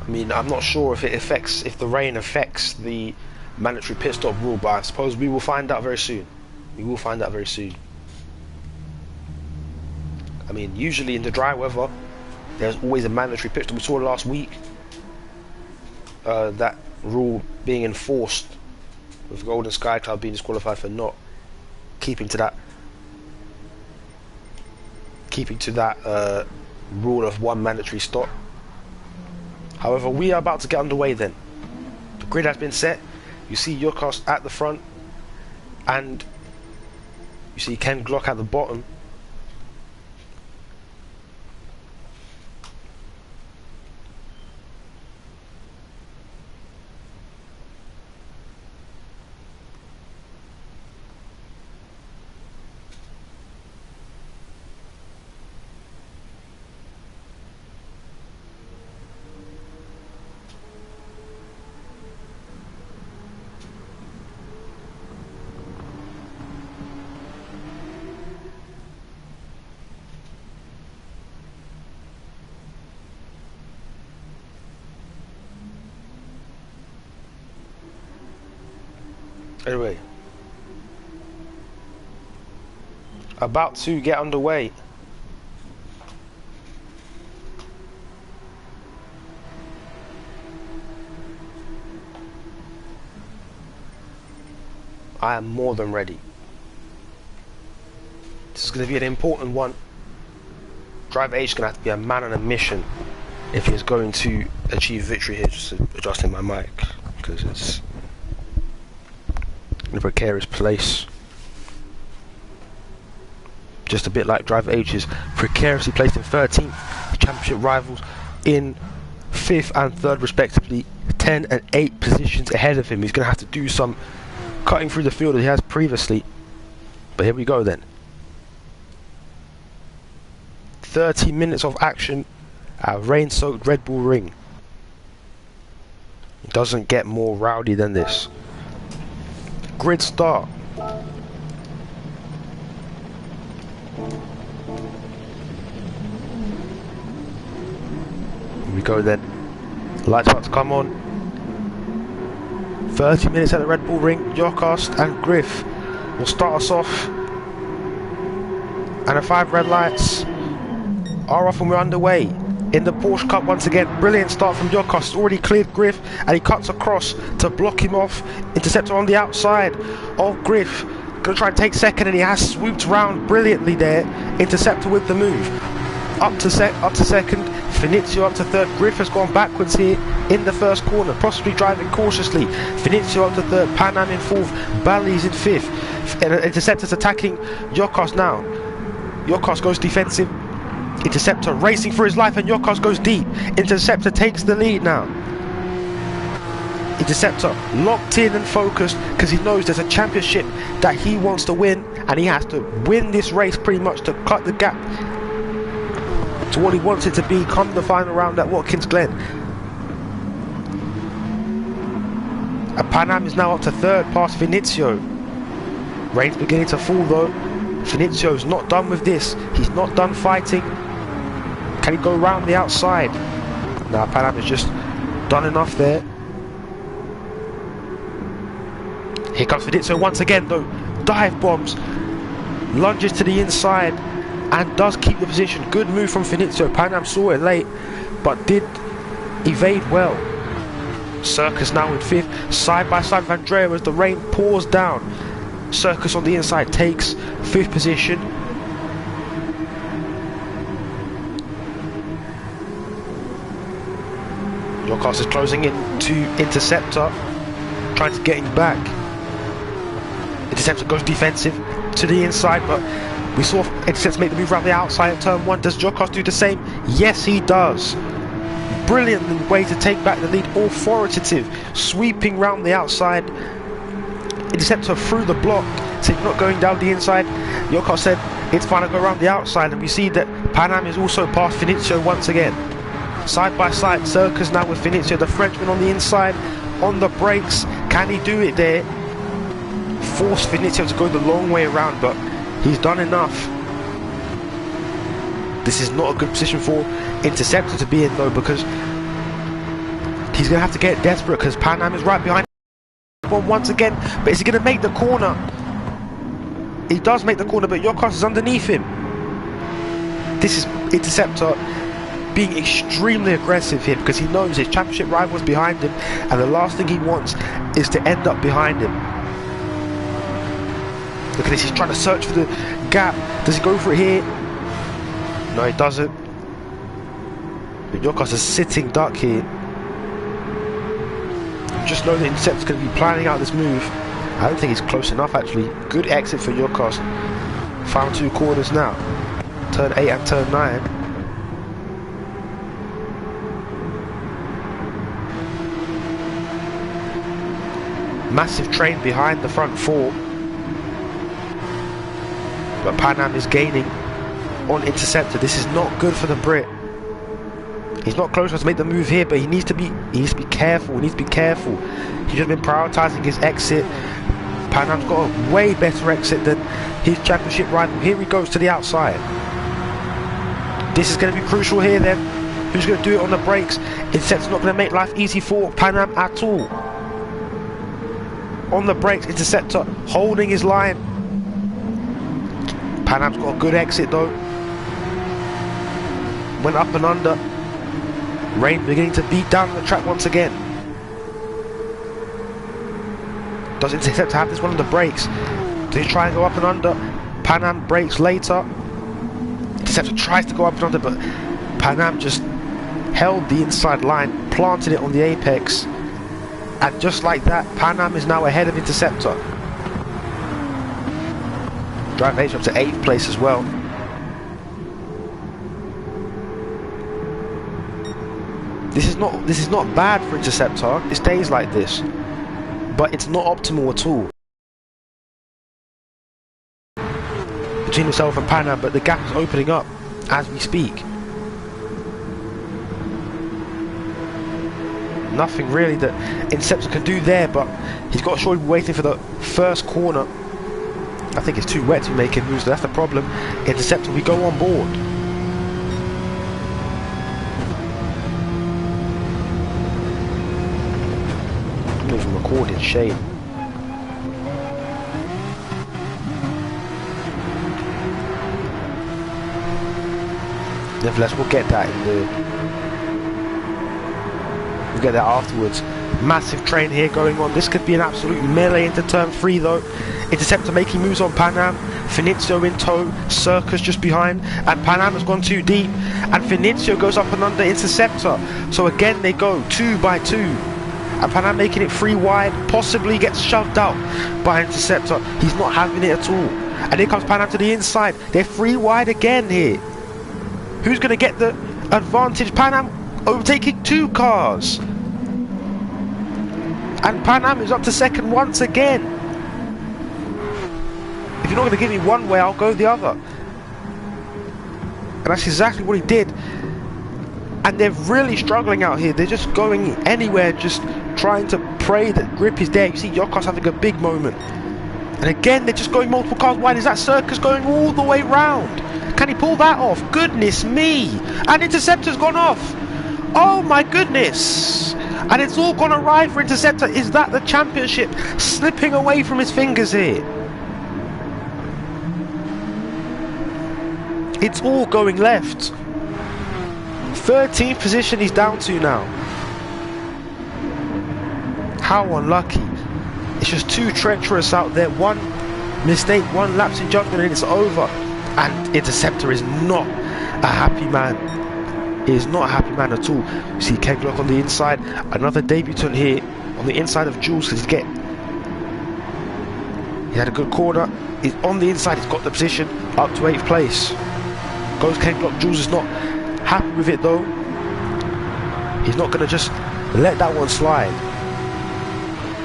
I mean, I'm not sure if the rain affects the mandatory pit stop rule, but I suppose we will find out very soon. We will find out very soon. I mean, usually in the dry weather, there's always a mandatory pit stop. We saw last week that rule being enforced, with Golden Sky Club being disqualified for not keeping to that rule of one mandatory stop. However, we are about to get underway then. The grid has been set. You see GCOR at the front, and you see Ken Glock at the bottom. Anyway, about to get underway. I am more than ready. This is going to be an important one. Driver H is going to have to be a man on a mission if he's going to achieve victory here. Just adjusting my mic because it's in a precarious place. Just a bit like Driver H is precariously placed in 13th. Championship rivals in 5th and 3rd respectively, 10 and 8 positions ahead of him. He's going to have to do some cutting through the field that he has previously. But here we go then. 30 minutes of action at rain-soaked Red Bull Ring. It doesn't get more rowdy than this. Grid start. Here we go then. Lights about to come on. 30 minutes at the Red Bull Ring. Jocast and Griff will start us off. And the 5 red lights are off and we're underway in the Porsche Cup once again. Brilliant start from Jocast. Already cleared Griff and he cuts across to block him off. Interceptor on the outside of Griff. Gonna try and take second and he has swooped round brilliantly there. Interceptor with the move. Up to second. Finizio up to 3rd. Griff has gone backwards here in the first corner, possibly driving cautiously. Finizio up to 3rd. Pan Am in 4th. Bally's in 5th. Interceptor's attacking Jocast now. Jocast goes defensive. Interceptor racing for his life and Jocast goes deep. Interceptor takes the lead now. Interceptor locked in and focused because he knows there's a championship that he wants to win and he has to win this race pretty much to cut the gap to what he wants it to be come the final round at Watkins Glen. Pan Am is now up to 3rd past Finizio. Rain's beginning to fall though. Finizio's not done with this. He's not done fighting. Can he go round the outside? Now Pan Am has just done enough there. Here comes Finizio once again though. Dive bombs. Lunges to the inside and does keep the position. Good move from Finizio. Pan Am saw it late but did evade well. Circus now in 5th. Side by side with Andrea as the rain pours down. Circus on the inside takes 5th position. Jocast is closing in to Interceptor, trying to get him back. Interceptor goes defensive to the inside, but we saw Interceptor make the move around the outside at turn 1. Does Jocast do the same? Yes, he does. Brilliant way to take back the lead. Authoritative, sweeping round the outside. Interceptor through the block, so he's not going down the inside. Jocast said it's fine to go around the outside, and we see that Pan Am is also past Finizio once again. Side by side, Circus now with Finizio, the Frenchman on the inside, on the brakes. Can he do it there? Force Finizio to go the long way around, but he's done enough. This is not a good position for Interceptor to be in though, because he's going to have to get desperate because Pan Am is right behind him once again. But is he going to make the corner? He does make the corner, but Jocast is underneath him. This is Interceptor being extremely aggressive here because he knows his championship rival's behind him and the last thing he wants is to end up behind him. Look at this, he's trying to search for the gap. Does he go for it here? No, he doesn't. But Jocast is sitting duck here. Just know that Interceptor's going to be planning out this move. I don't think he's close enough actually. Good exit for Jocast. Found 2 corners now. Turn 8 and turn 9. Massive train behind the front 4. But Pan Am is gaining on Interceptor. This is not good for the Brit. He's not close enough to make the move here, but he needs to be careful. He needs to be careful. He's just been prioritizing his exit. Pan Am's got a way better exit than his championship rival. Here he goes to the outside. This is going to be crucial here then. Who's going to do it on the brakes? Interceptor's not going to make life easy for Pan Am at all. on the brakes. Interceptor holding his line. Pan Am's got a good exit though. Went up and under. Rain beginning to beat down the track once again. Does Interceptor have this one on the brakes? Does he try and go up and under? Pan Am brakes later. Interceptor tries to go up and under, but Pan Am just held the inside line, planted it on the apex, and just like that, Pan Am is now ahead of Interceptor. Drive H up to 8th place as well. This is not bad for Interceptor. It stays like this, but it's not optimal at all between himself and Pan Am. But the gap is opening up as we speak. Nothing really that Interceptor can do there, but he's got to surely be waiting for the first corner. I think it's too wet to make him moves, so that's the problem. Interceptor, we go on board. I'm not even recording, shame. Nevertheless, we'll get that in the... We'll get that afterwards. Massive train here going on. This could be an absolute melee into turn 3 though. Interceptor making moves on Pan Am. Finizio in tow. Circus just behind. And Pan Am has gone too deep. And Finizio goes up and under Interceptor. So again they go 2 by 2. And Pan Am making it 3 wide. Possibly gets shoved out by Interceptor. He's not having it at all. And here comes Pan Am to the inside. They're 3 wide again here. Who's going to get the advantage? Pan Am overtaking 2 cars. And Pan Am is up to second once again. If you're not going to give me one way, I'll go the other. And that's exactly what he did. And they're really struggling out here. They're just going anywhere, just trying to pray that grip is there. You see Yokos having a big moment. And again, they're just going multiple cars wide. Is that Circus going all the way round? Can he pull that off? Goodness me. And Interceptor's gone off. Oh my goodness. And it's all gone awry for Interceptor. Is that the championship slipping away from his fingers here? It's all going left. 13th position he's down to now. How unlucky. It's just too treacherous out there. One mistake, one lapse in judgment and it's over. And Interceptor is not a happy man. He is not a happy man at all. You see Ken Glock on the inside. Another debutant here on the inside of Jules. He had a good corner. He's on the inside. He's got the position up to 8th place. Goes Ken Glock. Jules is not happy with it though. He's not going to just let that one slide.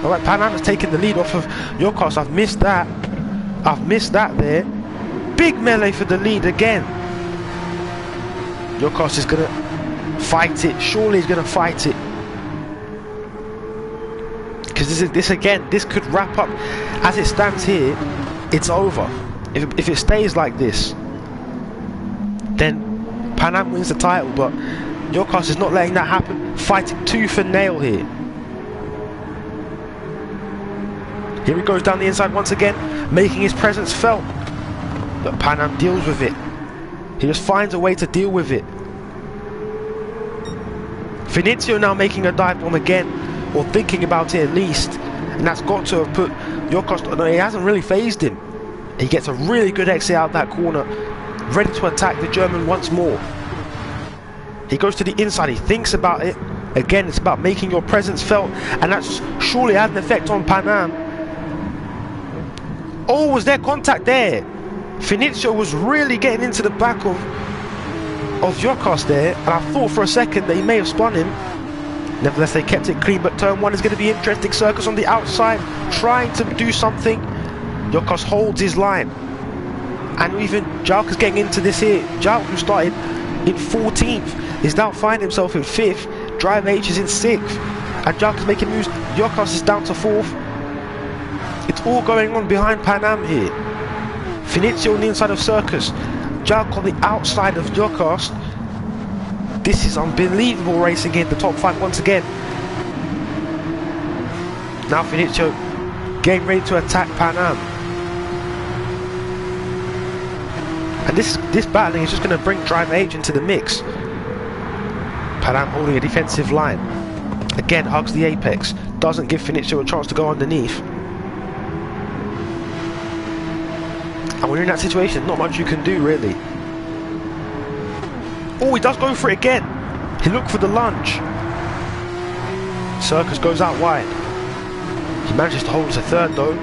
Alright, Pan Am has taken the lead off of Yokos. I've missed that. I've missed that there. Big melee for the lead again. Yokos is going to fight it. Surely he's going to fight it. Because this could wrap up. As it stands here, it's over. If it stays like this, then Pan Am wins the title. But Yokos is not letting that happen. Fighting tooth and nail here. Here he goes down the inside once again, making his presence felt. But Pan Am deals with it. He just finds a way to deal with it. Finizio now making a dive bomb again, or thinking about it at least. And that's got to have put Yokos... No, he hasn't really phased him. He gets a really good exit out that corner, ready to attack the German once more. He goes to the inside, he thinks about it. Again, it's about making your presence felt, and that's surely had an effect on Pan Am. Oh, was there contact there? Finizio was really getting into the back of Yokos there, and I thought for a second that he may have spun him. Nevertheless, they kept it clean, but turn 1 is going to be interesting. Circus on the outside, trying to do something. Yokos holds his line. And even Jalk is getting into this here. Jalk, who started in 14th, is now finding himself in 5th. Drive H is in 6th. And Jalk is making moves. Yokos is down to 4th. It's all going on behind Pan Am here. Finizio on the inside of Circus. Jalk on the outside of Yokos. This is unbelievable racing here in the top 5 once again. Now Finizio getting ready to attack Pan Am. And this battling is just going to bring Driver H into the mix. Pan Am holding a defensive line. Again, hugs the apex. Doesn't give Finizio a chance to go underneath. And when you're in that situation, not much you can do, really. Oh, he does go for it again. He looked for the lunge. Circus goes out wide. He manages to hold to third, though.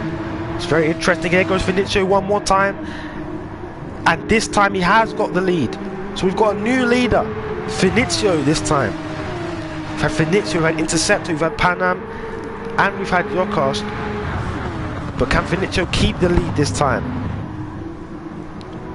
It's very interesting. Here goes Finizio one more time. And this time he has got the lead. So we've got a new leader. Finizio this time. We've had Finizio, we've had Interceptor, we've had Pan Am, and we've had GCOR. But can Finizio keep the lead this time?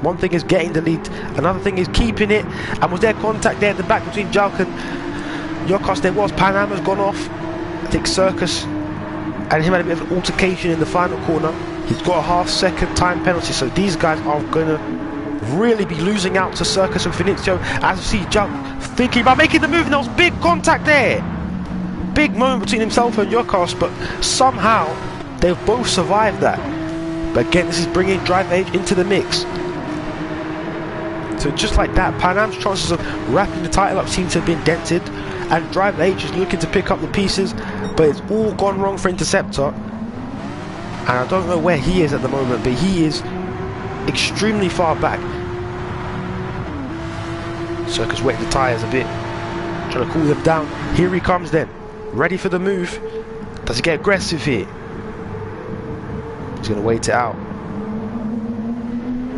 One thing is getting the lead, another thing is keeping it. And was there contact there at the back between Jalk and GCOR? There was. Pan Am has gone off. I think Circus and him had a bit of an altercation in the final corner. He's got a half-second time penalty, so these guys are going to really be losing out to Circus and Finizio. As you see Jalk thinking about making the move, and there was big contact there. Big moment between himself and GCOR, but somehow they've both survived that. But again, this is bringing Drive H into the mix. So just like that, Pan Am's chances of wrapping the title up seem to have been dented, and Drive H is looking to pick up the pieces, but it's all gone wrong for Interceptor. And I don't know where he is at the moment, but he is extremely far back. Circus wet the tyres a bit, trying to cool them down. Here he comes then, ready for the move. Does he get aggressive here? He's going to wait it out.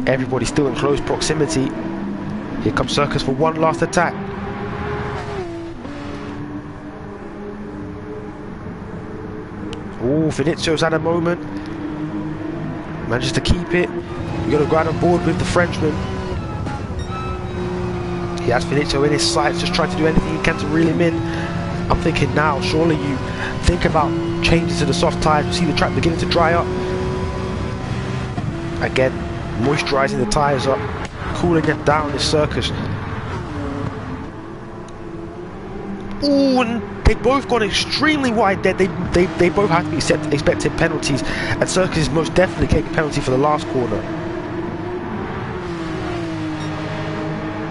Everybody's still in close proximity. Here comes Circus for one last attack. Oh, Finizio's had a moment. Manages to keep it. We're going to go out on board with the Frenchman. He has Finizio in his sights, just trying to do anything he can to reel him in. I'm thinking now, surely you think about changes to the soft tyres. You see the track beginning to dry up. Again, moisturising the tyres up, cooling them down is Circus. Ooh, and they've both gone extremely wide there. They both have to be expected penalties, and Circus is most definitely taking a penalty for the last corner.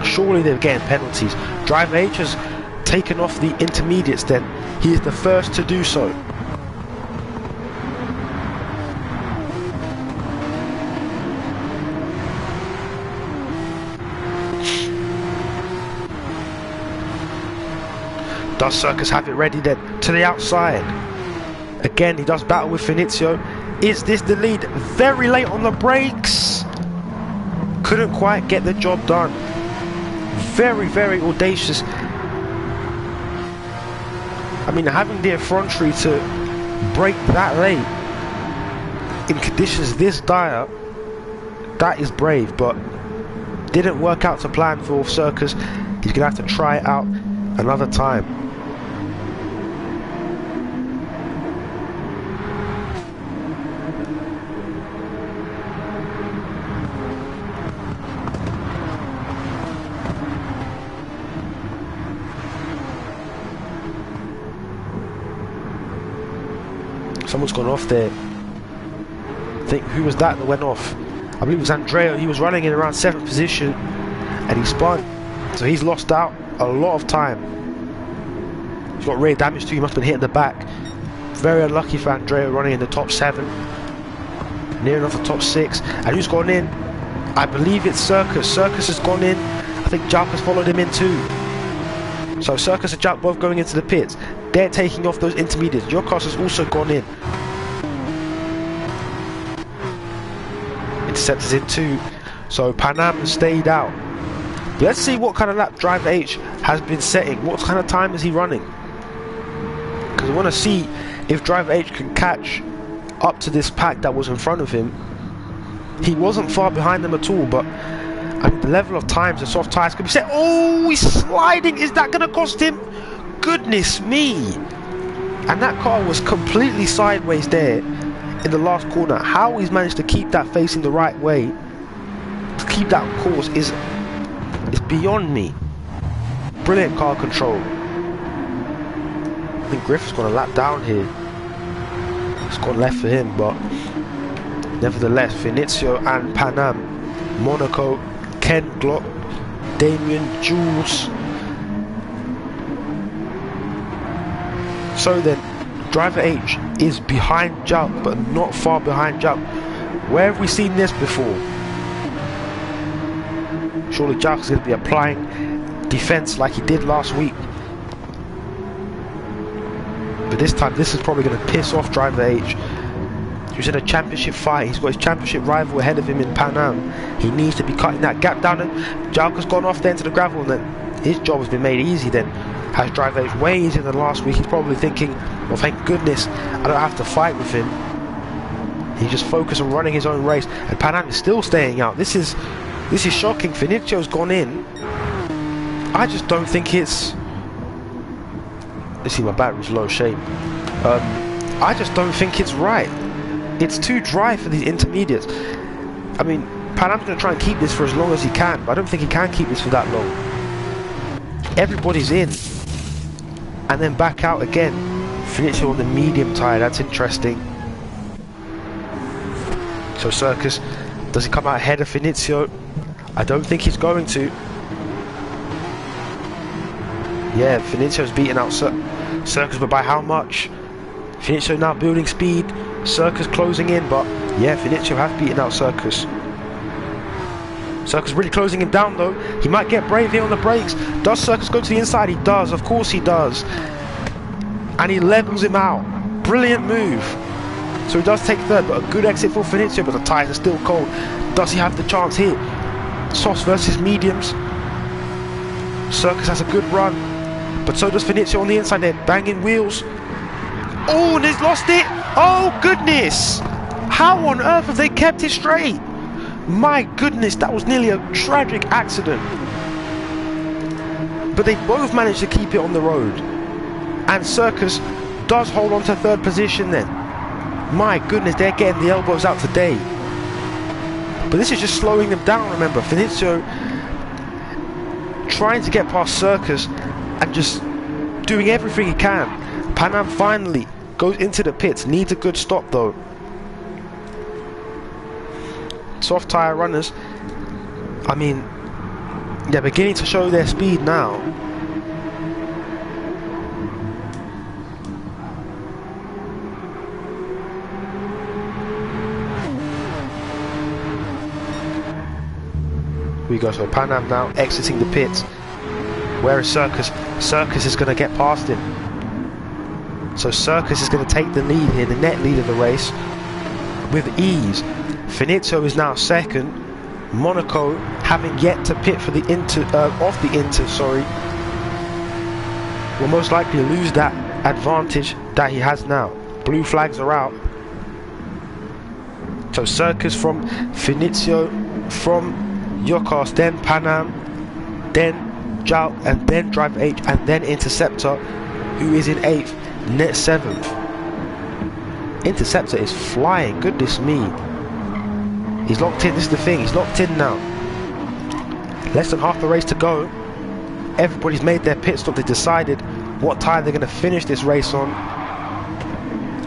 Surely they're getting penalties. Drive H has taken off the intermediates then. He is the first to do so. Does Circus have it ready then? To the outside. Again, he does battle with Finizio. Is this the lead? Very late on the brakes. Couldn't quite get the job done. Very, very audacious. I mean, having the effrontery to brake that late in conditions this dire, that is brave, but didn't work out to plan for Circus. He's gonna have to try it out another time. Someone's gone off there. I think, who was that went off? I believe it was Andrea. He was running in around 7th position and he spun. So he's lost out a lot of time. He's got rear damage too. He must have been hit in the back. Very unlucky for Andrea, running in the top 7. Near enough the top 6. And who's gone in? I believe it's Circus. Circus has gone in. I think Jalk has followed him in too. So Circus and Jalk both going into the pits. They're taking off those intermediates. GCOR has also gone in. Interceptors in too. So Pan Am has stayed out. But let's see what kind of lap Driver H has been setting. What kind of time is he running? Because I want to see if Driver H can catch up to this pack that was in front of him. He wasn't far behind them at all, but I mean, the level of times the soft tyres could be set. Oh, he's sliding. Is that going to cost him? Goodness me. And that car was completely sideways there in the last corner. How he's managed to keep that facing the right way, to keep that course, is beyond me. Brilliant car control. I think Griffith's going to lap down here. It's gone left for him, but nevertheless, Vinizio and Panam, Monaco, Ken Glock, Damien, Jules. So then, driver H is behind Jalk, but not far behind Jalk. Where have we seen this before? Surely Jalk is going to be applying defense like he did last week. But this time, this is probably going to piss off driver H, who's in a championship fight. He's got his championship rival ahead of him in Pan Am. He needs to be cutting that gap down. And Jalk has gone off there into the gravel, and then his job has been made easy then. Has driver H way easier than last week. He's probably thinking, well, thank goodness I don't have to fight with him. He just focused on running his own race, and Pan Am is still staying out. This is shocking. Finicio's gone in. I just don't think it's... Let's see, my battery's low shape. I just don't think it's right. It's too dry for these intermediates. I mean, Pan Am's going to try and keep this for as long as he can, but I don't think he can keep this for that long. Everybody's in, and then back out again. Finicio on the medium tyre, that's interesting. So Circus, does he come out ahead of Finicio? I don't think he's going to. Yeah, Finicio's beating out Circus, but by how much? Finicio now building speed, Circus closing in, but yeah, Finicio has beaten out Circus. Circus really closing him down though. He might get brave here on the brakes. Does Circus go to the inside? He does, of course he does. And he levels him out. Brilliant move. So he does take third, but a good exit for Finicio, but the tyres are still cold. Does he have the chance here? Softs versus mediums. Circus has a good run, but so does Finicio on the inside there, banging wheels. Oh, and he's lost it. Oh goodness, how on earth have they kept it straight? My goodness, that was nearly a tragic accident. But they both managed to keep it on the road, and Circus does hold on to third position then. My goodness, they're getting the elbows out today. But this is just slowing them down, remember. Finicio trying to get past Circus and just doing everything he can. Pan Am finally goes into the pits, needs a good stop though. Soft tyre runners, I mean, they're beginning to show their speed now. We go, so Pan Am now exiting the pits. Where is Circus? Circus is going to get past him. So Circus is going to take the lead here, the net lead of the race, with ease. Finizio is now second. Monaco having yet to pit for the will most likely lose that advantage that he has now. Blue flags are out. So Circus from Finizio, from Yokos, then Pan Am, then Jout, and then Driver H, and then Interceptor, who is in 8th, net 7th. Interceptor is flying, goodness me. He's locked in, this is the thing, he's locked in now. Less than half the race to go. Everybody's made their pit stop, they decided what time they're going to finish this race on.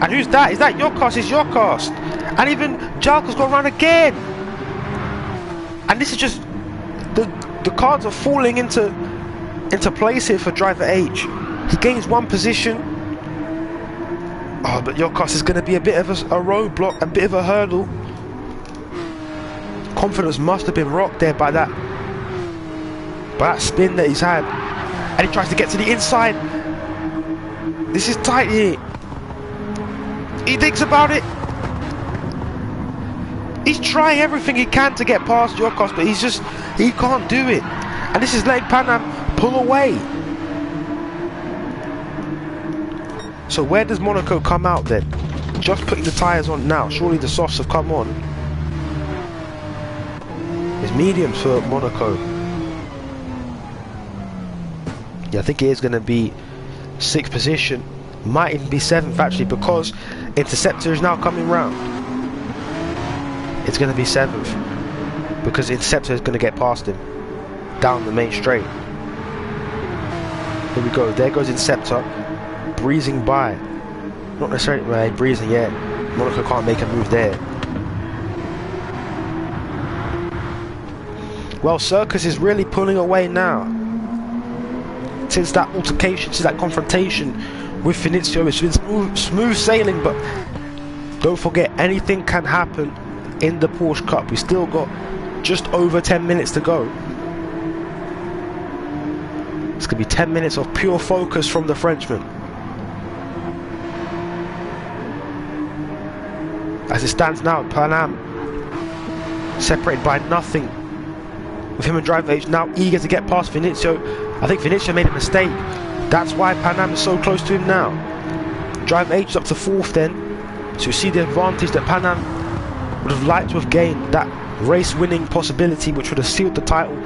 And who's that? Is that Yokos? It's Yokos. And even Jalko's gone around again. And this is just the cards are falling into place here for Driver H. He gains one position. Oh, but Yokos is going to be a bit of a roadblock, a bit of a hurdle. Confidence must have been rocked there by that spin that he's had. And he tries to get to the inside. This is tight here. He thinks about it. He's trying everything he can to get past Yokos, but he can't do it. And this is letting Pan Am pull away. So where does Monaco come out then? Just putting the tyres on now. Surely the softs have come on. It's mediums for Monaco. Yeah, I think it is going to be 6th position. Might even be 7th actually, because Interceptor is now coming round. It's going to be 7th because Interceptor is going to get past him down the main straight. Here we go, there goes Interceptor breezing by. Not necessarily breezing, yeah. Monaco can't make a move there. Well, Circus is really pulling away now. Since that altercation, since that confrontation with Finizio, it's been smooth sailing, but don't forget, anything can happen in the Porsche Cup. We still got just over 10 minutes to go. It's going to be 10 minutes of pure focus from the Frenchman. As it stands now, Pan Am separated by nothing, with him and Driver H now eager to get past Finizio. I think Finizio made a mistake. That's why Pan Am is so close to him now. Driver H is up to 4th then. So you see the advantage that Pan Am would have liked to have gained. That race winning possibility which would have sealed the title.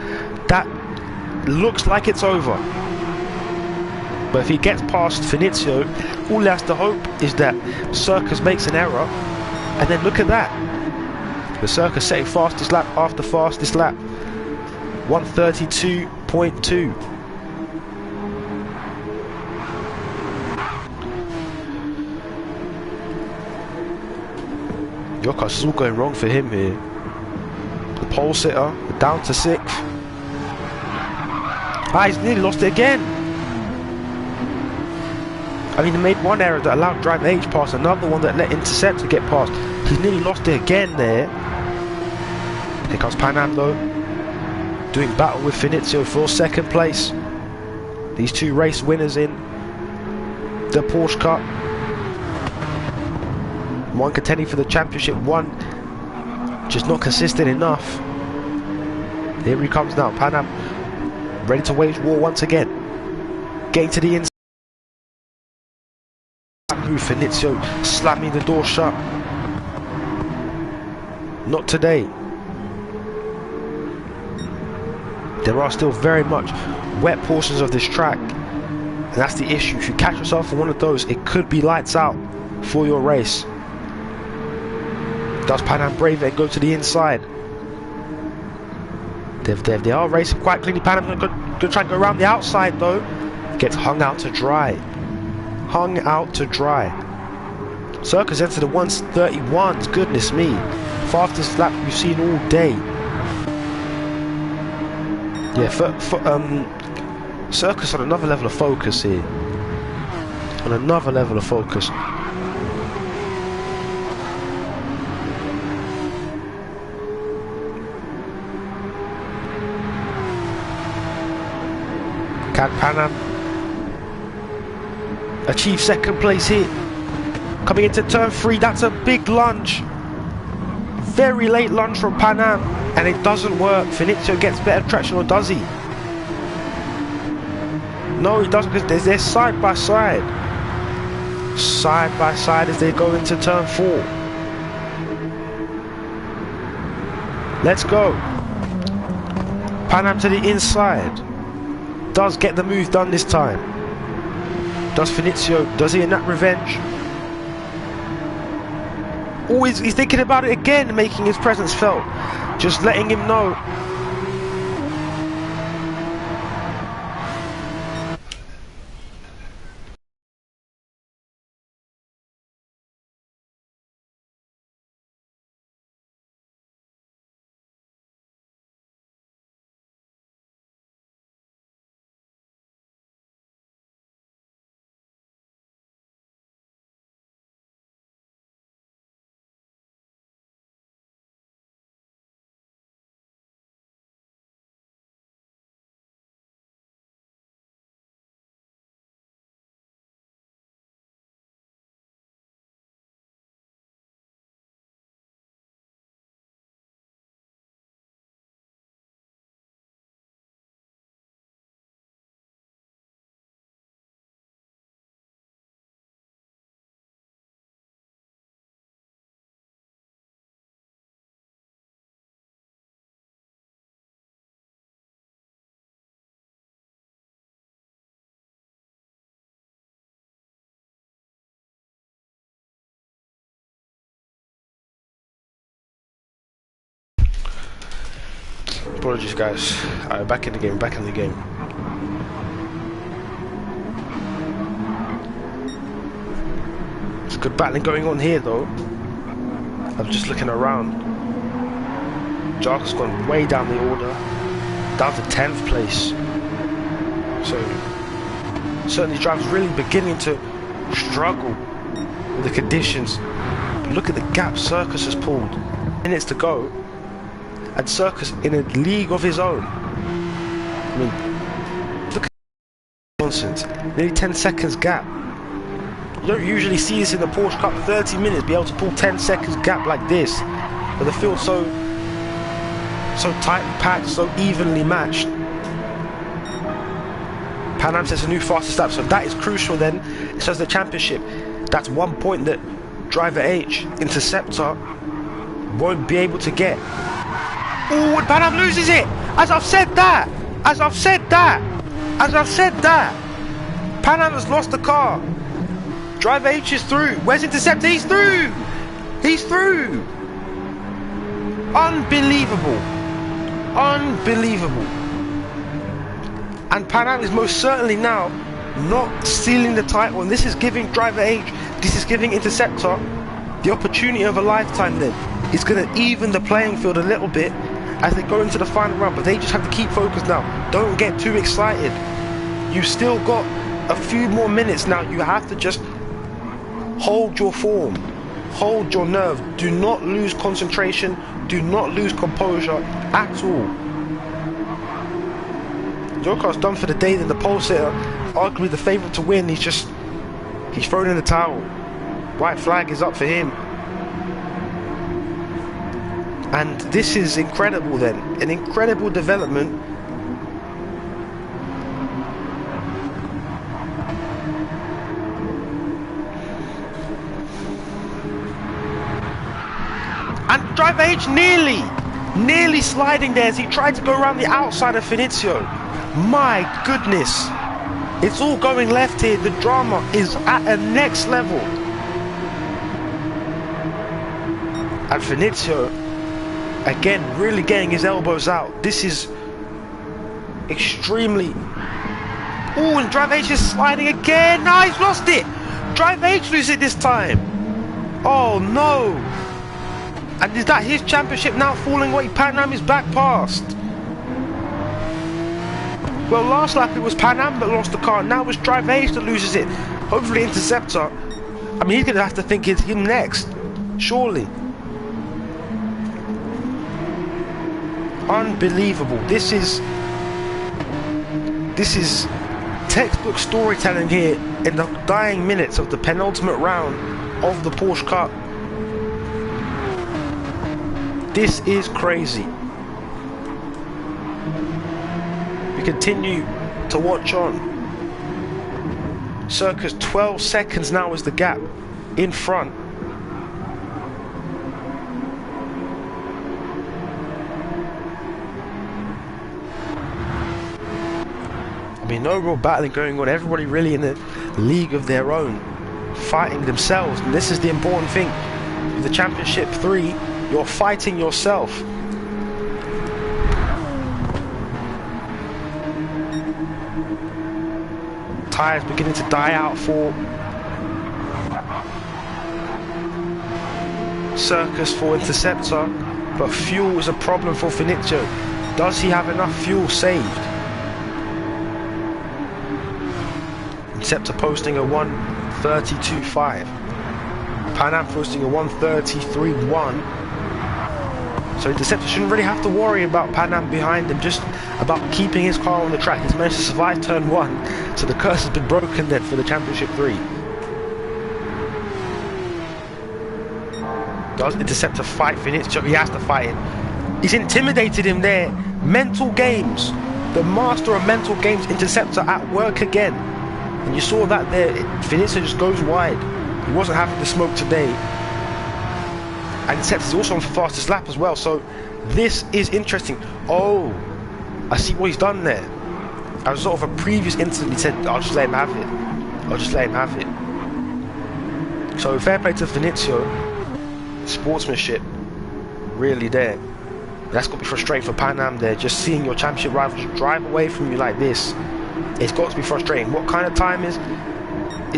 That looks like it's over. But if he gets past Finizio, all he has to hope is that Circus makes an error. And then look at that. The Circus setting fastest lap after fastest lap. 132.2. Yokas is all going wrong for him here. The pole sitter, down to 6th. Ah, he's nearly lost it again. I mean, he made one error that allowed Driver H past, another one that let Interceptor get past. He's nearly lost it again there. Here comes Pan Am though, doing battle with Finizio for 2nd place. These two race winners in the Porsche Cup. One contending for the championship, one just not consistent enough. Here he comes now, Pan Am, ready to wage war once again. Getting to the inside. Finizio slamming the door shut. Not today. There are still very much wet portions of this track, and that's the issue. If you catch yourself in one of those, it could be lights out for your race. Does Pan Am brave it and go to the inside? They are racing quite cleanly. Pan Am going to try and go around the outside though. Gets hung out to dry. Hung out to dry. Circus entered the 131s. Goodness me. Fastest lap we've seen all day. Yeah, Circus on another level of focus here. On another level of focus. Can Pan Am achieve 2nd place here? Coming into turn 3, that's a big lunge. Very late lunge from Pan Am, and it doesn't work. Finizio gets better traction, or does he? No, he doesn't, because they're side by side. Side by side as they go into turn 4. Let's go. Pan Am to the inside. Does get the move done this time. Does Finizio, does he enact revenge? Oh, he's thinking about it again, making his presence felt. Just letting him know. Apologies guys, back in the game, back in the game. It's good battling going on here though. I'm just looking around. Jark's gone way down the order, down to 10th place. So certainly drivers really beginning to struggle with the conditions. But look at the gap Circus has pulled. Minutes to go, and Circus in a league of his own. I mean, look at nonsense. Nearly 10 seconds gap. You don't usually see this in the Porsche Cup. 30 minutes, be able to pull 10 seconds gap like this. But the field's so tightly packed, so evenly matched. Pan Am sets a new fastest lap, so that is crucial then. It says the championship. That's 1 point that driver H, Interceptor, won't be able to get. Oh, and Pan Am loses it! As I've said that! As I've said that! As I've said that! Pan Am has lost the car. Driver H is through. Where's Interceptor? He's through! He's through! Unbelievable. Unbelievable. And Pan Am is most certainly now not stealing the title, and this is giving driver H, this is giving Interceptor the opportunity of a lifetime then. It's going to even the playing field a little bit as they go into the final round, but they just have to keep focused now. Don't get too excited. You've still got a few more minutes now. You have to just hold your form, hold your nerve. Do not lose concentration, do not lose composure at all. Joker's done for the day, then the pole sitter, arguably the favourite to win, he's thrown in the towel. White flag is up for him. And this is incredible then, an incredible development. And driver H nearly sliding there as he tried to go around the outside of Finizio. My goodness, it's all going left here. The drama is at a next level. And Finizio, again, really getting his elbows out. This is extremely... Oh, and driver H is sliding again. No, he's lost it. Driver H loses it this time. Oh, no. And is that his championship now falling away? Pan Am is back past. Well, last lap it was Pan Am that lost the car. Now it's driver H that loses it. Hopefully Interceptor. I mean, he's going to have to think it's him next. Surely. Unbelievable. This is textbook storytelling here in the dying minutes of the penultimate round of the Porsche Cup. This is crazy. We continue to watch on. Circus 12 seconds now is the gap in front. I mean, no real battling going on. Everybody really in a league of their own, fighting themselves. And this is the important thing. With the Championship 3, you're fighting yourself. Tires beginning to die out for Circus, for Interceptor, but fuel is a problem for Finizio. Does he have enough fuel saved? Interceptor posting a 1:32.5. Pan Am posting a 1:33.1. So Interceptor shouldn't really have to worry about Pan Am behind him, just about keeping his car on the track. He's managed to survive turn 1, so the curse has been broken then for the Championship 3. Does Interceptor fight Finizio? He has to fight him. He's intimidated him there. Mental games. The master of mental games, Interceptor, at work again. And you saw that there. Finizio just goes wide. He wasn't having the smoke today. And Interceptor's also on for fastest lap as well. So this is interesting. Oh, I see what he's done there. As a sort of a previous incident, he said, I'll just let him have it. I'll just let him have it. So fair play to Finizio. Sportsmanship really there. That's got to be frustrating for Pan Am there. Just seeing your championship rival just drive away from you like this. It's got to be frustrating. What kind of time is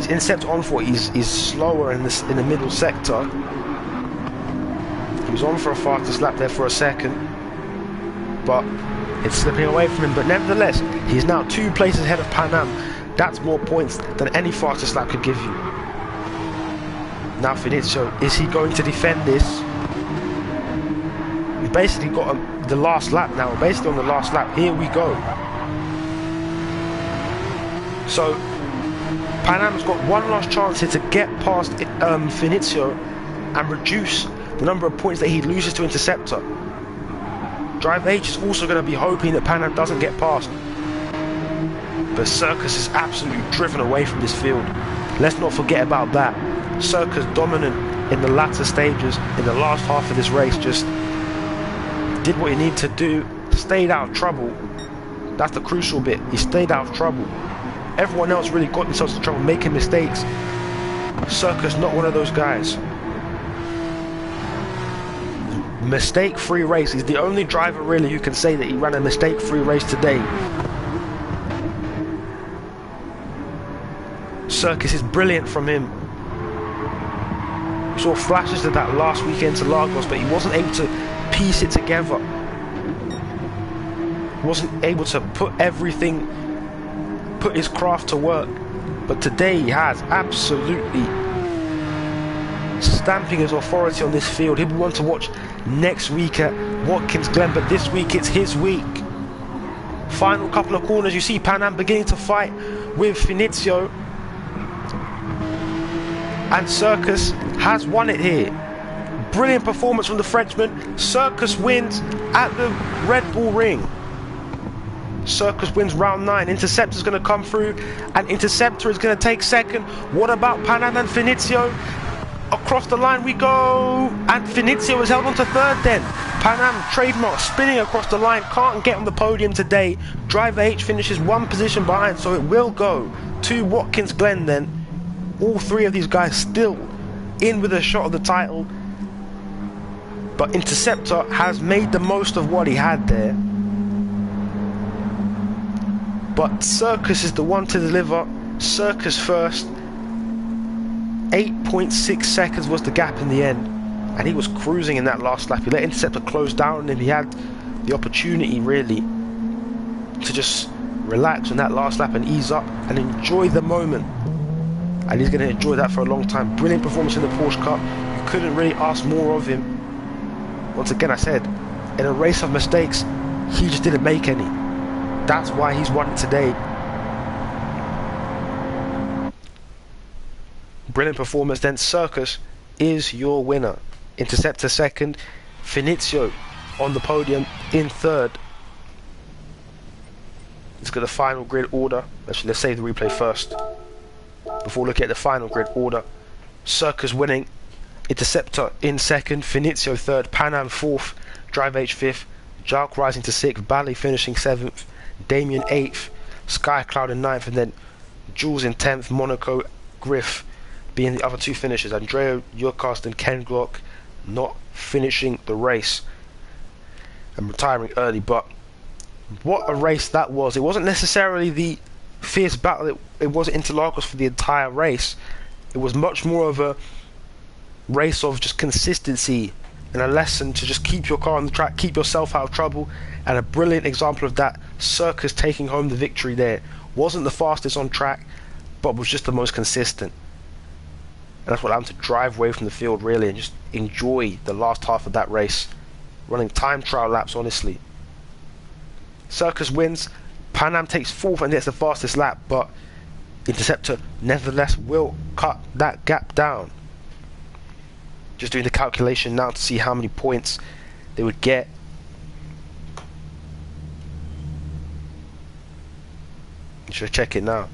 Interceptor on for? He's slower in the middle sector. He was on for a fastest lap there for a second, but it's slipping away from him. But nevertheless, he's now 2 places ahead of Pan Am. That's more points than any fastest lap could give you. Now Finizio, is he going to defend this? We've basically got the last lap now. We're basically on the last lap. Here we go. So Pan Am's got one last chance here to get past Finizio and reduce the number of points that he loses to Interceptor. Drive H is also going to be hoping that Pan Am doesn't get past. But Circus is absolutely driven away from this field. Let's not forget about that. Circus dominant in the latter stages, in the last half of this race, just did what he needed to do, stayed out of trouble. That's the crucial bit. He stayed out of trouble. Everyone else really got themselves in trouble, making mistakes. Circus, not one of those guys. Mistake-free race. He's the only driver really who can say that he ran a mistake-free race today. Circus is brilliant from him. We saw flashes of that last weekend to Lagos, but he wasn't able to piece it together. He wasn't able to put his craft to work. But today he has, absolutely stamping his authority on this field. He'll be one to watch next week at Watkins Glen, but this week it's his week. Final couple of corners, you see Pan Am beginning to fight with Finizio. And Circus has won it here. Brilliant performance from the Frenchman. Circus wins at the Red Bull Ring. Circus wins round 9. Interceptor's going to come through, and Interceptor is going to take second. What about Pan Am and Finizio? Across the line we go, and Finizio is held on to third then. Pan Am trademark spinning across the line, can't get on the podium today. Driver H finishes 1 position behind, so it will go to Watkins Glen then. All 3 of these guys still in with a shot of the title, but Interceptor has made the most of what he had there. But Circus is the one to deliver. Circus first. 8.6 seconds was the gap in the end, and he was cruising in that last lap. He let Interceptor close down, and he had the opportunity really to just relax on that last lap and ease up and enjoy the moment. And he's going to enjoy that for a long time. Brilliant performance in the Porsche Cup. You couldn't really ask more of him. Once again, I said, in a race of mistakes, he just didn't make any. That's why he's won it today. Brilliant performance. Then Circus is your winner. Interceptor second. Finizio on the podium in third. Let's get the final grid order. Actually, let's save the replay first before looking at the final grid order. Circus winning. Interceptor in second. Finizio third. Pan Am fourth. Drive H fifth. Jark rising to sixth. Bally finishing seventh. Damien 8th, Sky Cloud in 9th, and then Jules in 10th, Monaco, Griff being the other 2 finishers. Andrea Jurkast and Ken Glock not finishing the race and retiring early. But what a race that was. It wasn't necessarily the fierce battle it was at Interlagos for the entire race. It was much more of a race of just consistency and a lesson to just keep your car on the track, keep yourself out of trouble. And a brilliant example of that, Circus taking home the victory there. Wasn't the fastest on track, but was just the most consistent. And that's what allowed him to drive away from the field really and just enjoy the last half of that race. Running time trial laps, honestly. Circus wins. Pan Am takes 4th and gets the fastest lap, but Interceptor nevertheless will cut that gap down. Just doing the calculation now to see how many points they would get. Should check it now.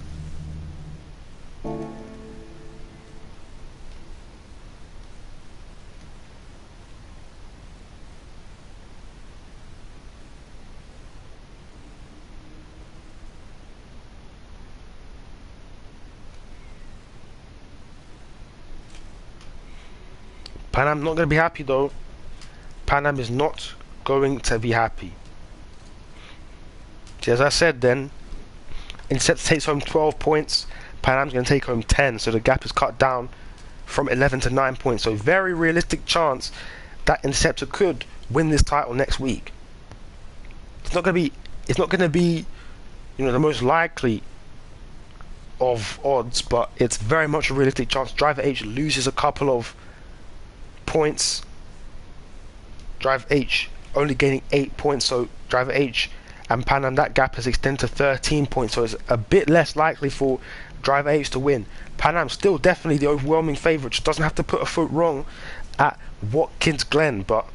Pan Am not going to be happy though. Pan Am is not going to be happy. See, as I said then, Interceptor takes home 12 points, Pan Am's going to take home 10, so the gap is cut down from 11 to 9 points. So very realistic chance that Interceptor could win this title next week. It's not gonna be, you know, the most likely of odds, but it's very much a realistic chance. Driver H loses a couple of points. Driver H only gaining 8 points, so Driver H and Pan Am, that gap has extended to 13 points, so it's a bit less likely for Driver H to win. Pan Am still definitely the overwhelming favourite, just doesn't have to put a foot wrong at Watkins Glen, but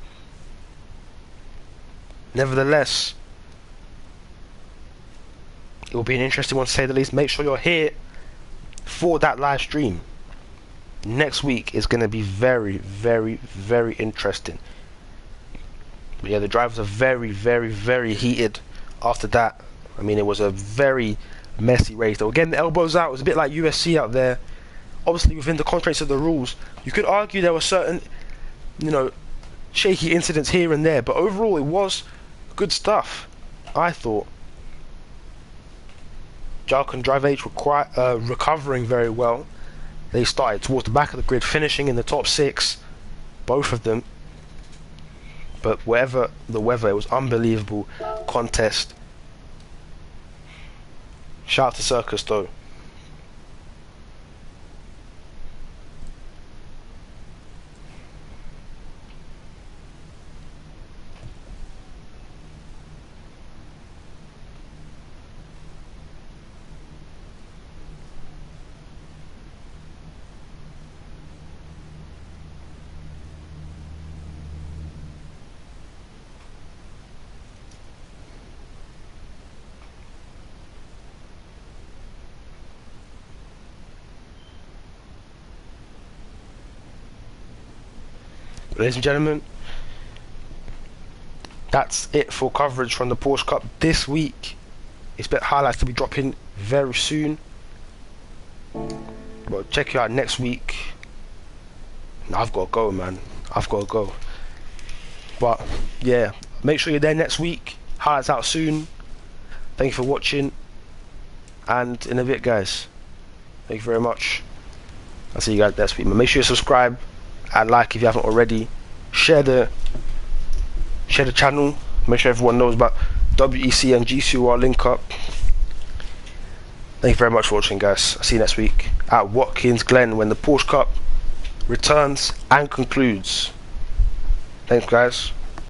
nevertheless, it will be an interesting one to say the least. Make sure you're here for that live stream. Next week is going to be very, very, very interesting. But yeah, the drivers are very, very, very heated after that. I mean, it was a very messy race. They were getting the elbows out. It was a bit like USC out there. Obviously, within the constraints of the rules, you could argue there were certain, you know, shaky incidents here and there, but overall, it was good stuff, I thought. Jalk and Drive H were quite recovering very well. They started towards the back of the grid, finishing in the top 6, both of them. But whatever the weather, it was unbelievable contest. Shout out to Circus though. Ladies and gentlemen, that's it for coverage from the Porsche Cup this week. Expect highlights to be dropping very soon, but check you out next week. I've got to go, man. I've got to go. But yeah, make sure you're there next week. Highlights out soon. Thank you for watching, and in a bit, guys. Thank you very much. I'll see you guys next week. But make sure you subscribe and like if you haven't already. Share the channel. Make sure everyone knows about WEC and GCOR link up. Thank you very much for watching, guys. I'll see you next week at Watkins Glen when the Porsche Cup returns and concludes. Thanks, guys.